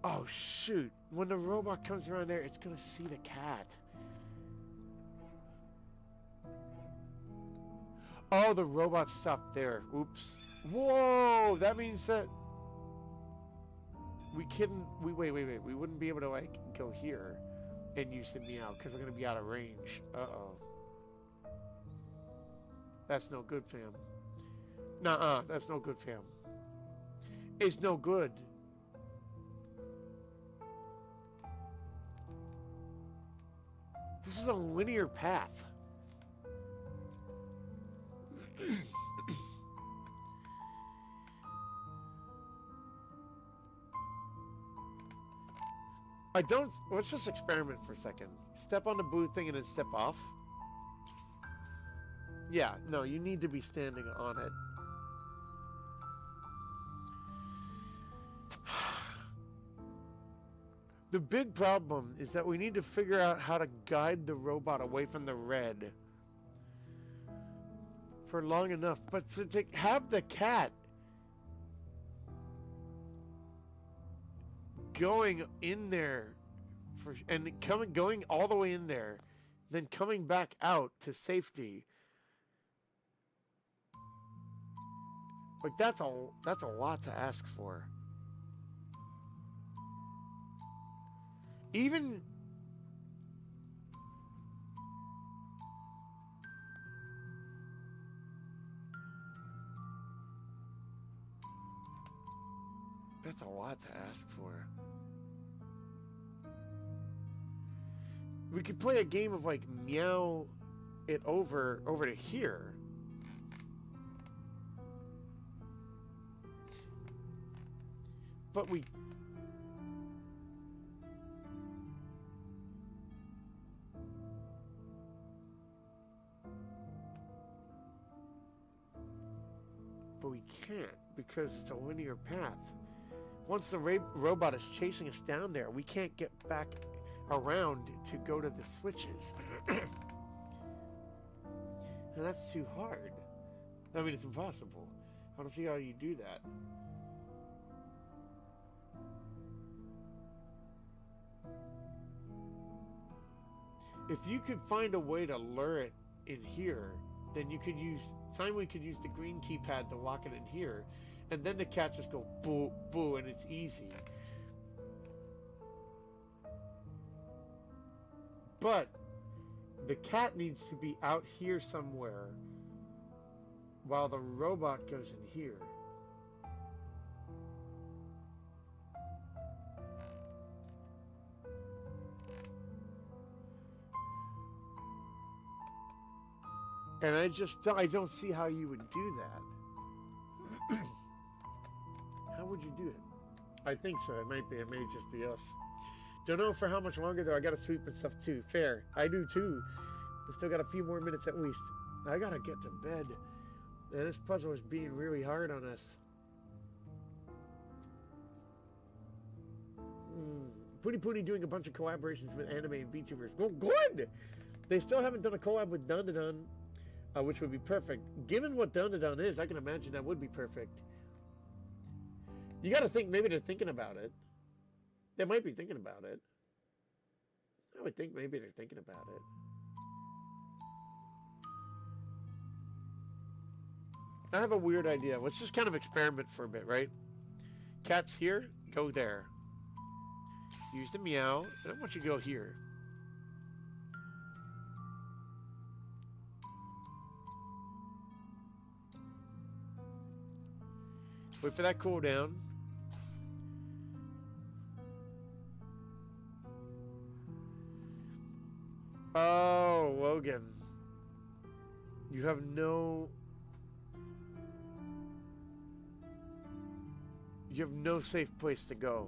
Oh shoot. When the robot comes around there, it's gonna see the cat. Oh, the robot stopped there. Oops. Whoa! That means that... We couldn't, wait. We wouldn't be able to, like, go here and use the meow because we're going to be out of range. Uh-oh. That's no good, fam. Nuh-uh, that's no good, fam. It's no good. This is a linear path. Let's just experiment for a second. Step on the blue thing and then step off. Yeah, no, you need to be standing on it. The big problem is that we need to figure out how to guide the robot away from the red for long enough. But to have the cat going in there and going all the way in there, then coming back out to safety. Like that's a lot to ask for. That's a lot to ask for. We could play a game of like meow it over to here. But we can't because it's a linear path. Once the robot is chasing us down there, we can't get back around to go to the switches. And that's too hard. I mean, it's impossible. I don't see how you do that. If you could find a way to lure it in here, then you could use Timelie could use the green keypad to lock it in here, and then the cat just go boo boo, and it's easy. But the cat needs to be out here somewhere while the robot goes in here. And I don't see how you would do that. How would you do it? I think so. It may just be us. Don't know for how much longer though. I gotta sleep and stuff too. Fair. I do too. We still got a few more minutes at least. I gotta get to bed. And this puzzle is being really hard on us. Pooty Pooty doing a bunch of collaborations with anime and VTubers. Go good! They still haven't done a collab with Dun Dun Dun. Which would be perfect. Given what Dun Dun Dun is, I can imagine that would be perfect. You gotta think, maybe they're thinking about it. They might be thinking about it. I would think maybe they're thinking about it. I have a weird idea. Let's just kind of experiment for a bit, right? Cat's here, go there. Use the meow, and I want you to go here. Wait for that cooldown. Oh, Logan. You have no safe place to go.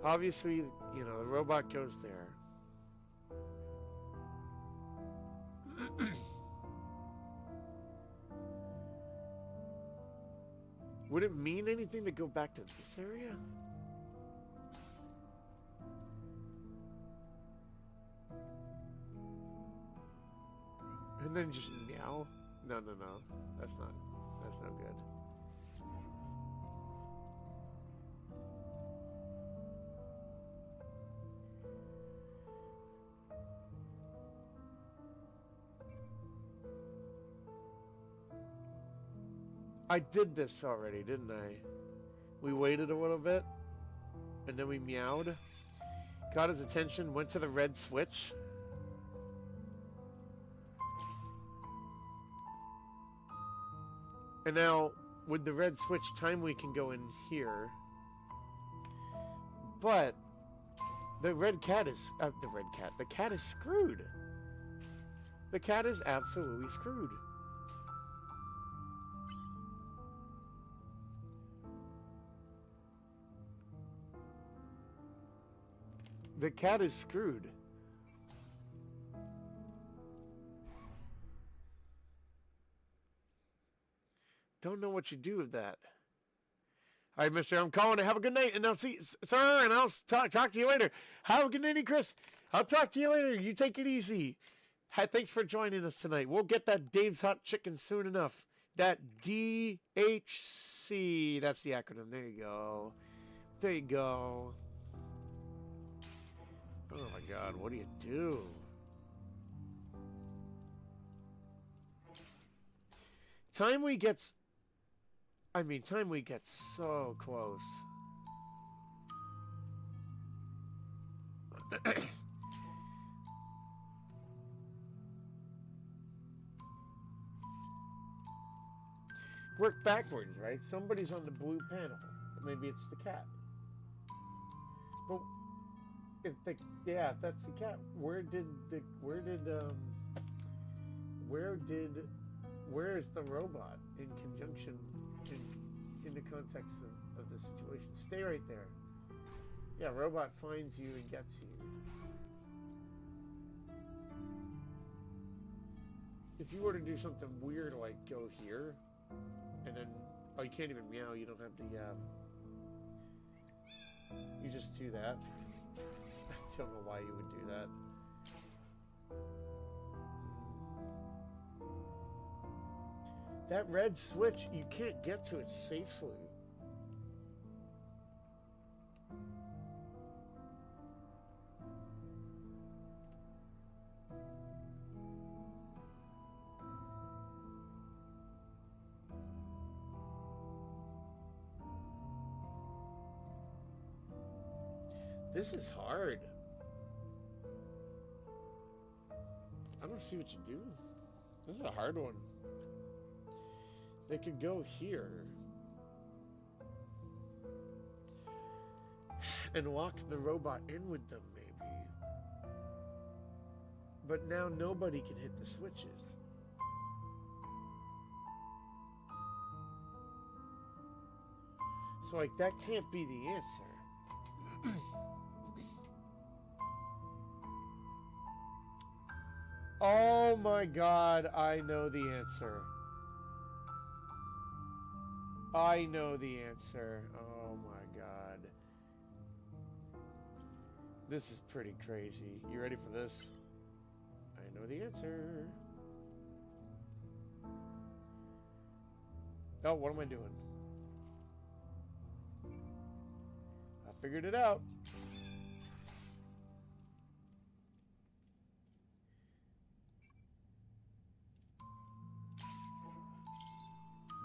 Obviously, you know, the robot goes there. Would it mean anything to go back to this area? And then just meow? No. That's no good. I did this already, didn't I? We waited a little bit, and then we meowed. Got his attention, went to the red switch. And now, with the red switch, Timelie can go in here. But, the cat is screwed. The cat is absolutely screwed. The cat is screwed. Don't know what you do with that. All right, mister, I'm calling it. Have a good night, and I'll see, sir, and I'll talk to you later. Have a good night, Chris. I'll talk to you later. You take it easy. Thanks for joining us tonight. We'll get that Dave's Hot Chicken soon enough. That DHC. That's the acronym. There you go. There you go. Oh my God, what do you do? Timelie gets so close. work backwards, right? Somebody's on the blue panel. Maybe it's the cat. But if if that's the cat, where is the robot in conjunction in the context of the situation? Stay right there. Yeah, robot finds you and gets you. If you were to do something weird like go here, and then, oh, you can't even meow, you don't have the, you just do that. I don't know why you would do that. That red switch, you can't get to it safely. This is hard. I don't see what you do. This is a hard one. They could go here and lock the robot in with them, maybe. But now nobody can hit the switches. So, like, that can't be the answer. Oh my God, I know the answer. I know the answer. Oh my God. This is pretty crazy. You ready for this? I know the answer. Oh, what am I doing? I figured it out.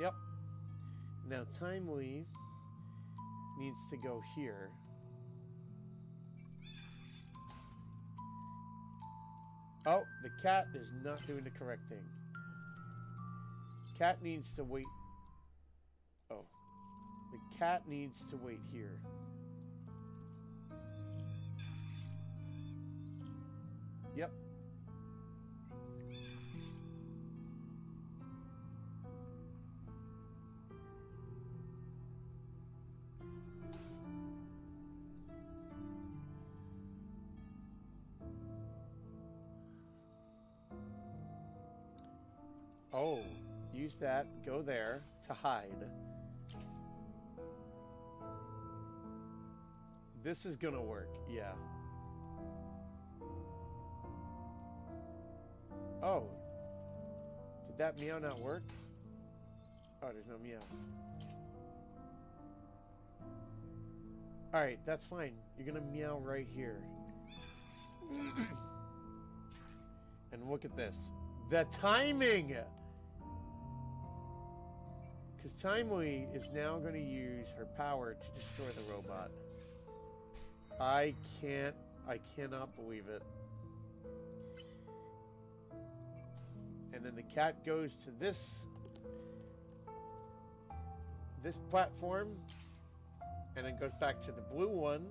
Yep. Now Timelie needs to go here. Oh, the cat is not doing the correct thing. Cat needs to wait. Oh, the cat needs to wait here. Yep. Oh, use that, go there to hide. This is gonna work, yeah. Oh, did that meow not work? Oh, there's no meow. Alright, that's fine. You're gonna meow right here. And look at this. The timing! Because Timelie is now going to use her power to destroy the robot. I cannot believe it. And then the cat goes to this platform, and then goes back to the blue one.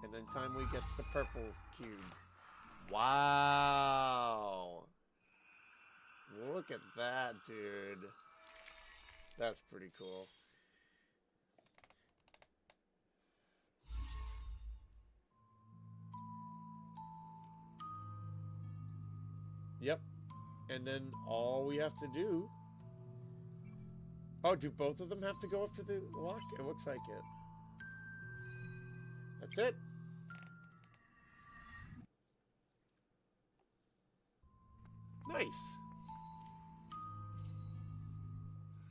And then Timelie gets the purple cube. Wow. Look at that, dude. That's pretty cool. Yep. And then all we have to do... Oh, do both of them have to go up to the lock? It looks like it. That's it. Nice.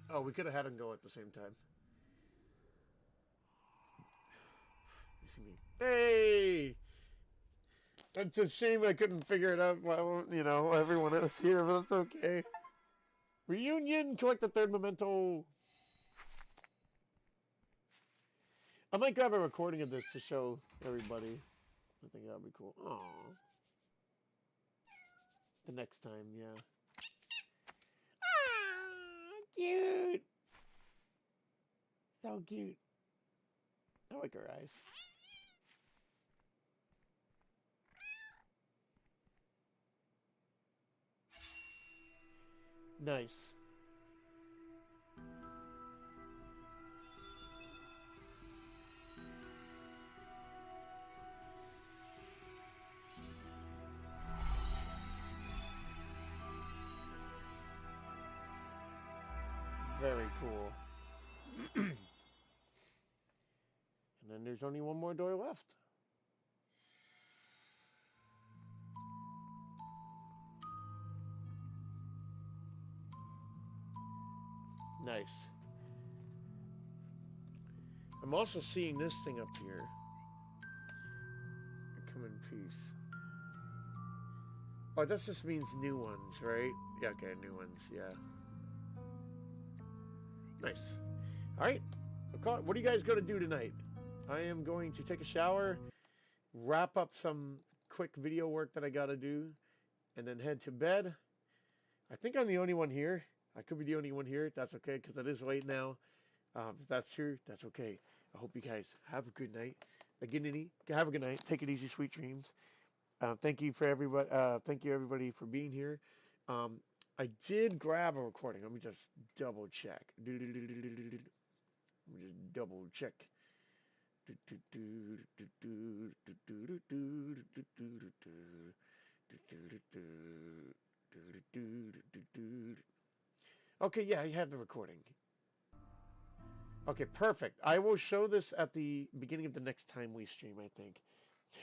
Oh, we could have had them go at the same time. You see me? Hey! It's a shame I couldn't figure it out while, you know, everyone else here, but that's okay. Reunion! Collect the third memento! I might grab a recording of this to show everybody. I think that would be cool. Aww. the next time, yeah. Ah, cute. So cute. I like her eyes. Nice. Very cool. And then there's only one more door left. Nice. I'm also seeing this thing up here. Come in peace. Oh, that just means new ones, right? Yeah, okay, new ones, yeah. Nice. Alright. What are you guys going to do tonight? I am going to take a shower, wrap up some quick video work that I got to do, and then head to bed. I think I'm the only one here. I could be the only one here. That's okay, because it is late now. If that's true, that's okay. I hope you guys have a good night. Again, have a good night. Take it easy, sweet dreams. Thank you for everybody. Thank you everybody for being here. I did grab a recording. Let me just double check. Let me just double check. Okay, yeah, I have the recording. Okay, perfect. I will show this at the beginning of the next time we stream, I think.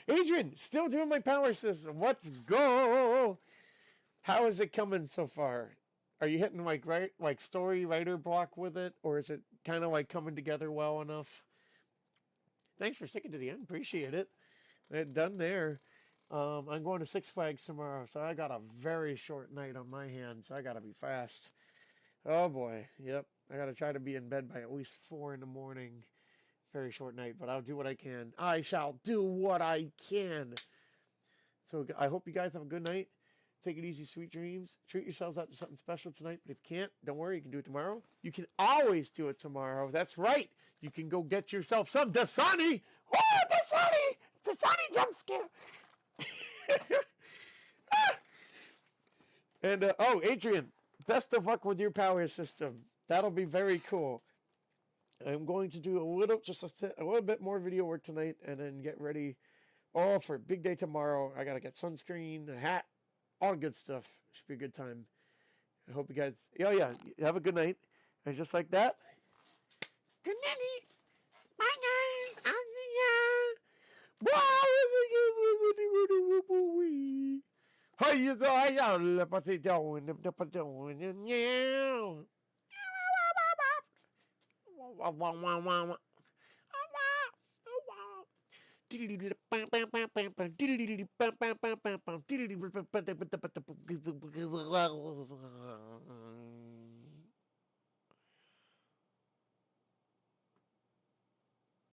Adrian, still doing my power system. Let's go. How is it coming so far? Are you hitting like story writer block with it, or is it kind of like coming together well enough? Thanks for sticking to the end. Appreciate it. Done there. I'm going to Six Flags tomorrow, so I got a very short night on my hands. I gotta be fast. Oh boy, yep. I gotta try to be in bed by at least 4 in the morning. Very short night, but I'll do what I can. I shall do what I can. So I hope you guys have a good night. Take it easy, sweet dreams. Treat yourselves out to something special tonight, but if you can't, don't worry, you can do it tomorrow. You can always do it tomorrow. That's right. You can go get yourself some Dasani. Oh, Dasani! Dasani jump scare. And, oh, Adrian, best of luck with your power system. That'll be very cool. I'm going to do a little bit more video work tonight and then get ready for a big day tomorrow. I got to get sunscreen, a hat, all good stuff. Should be a good time. I hope you guys, have a good night. And just like that, good night. Bye, guys. I'll see ya. How you doing?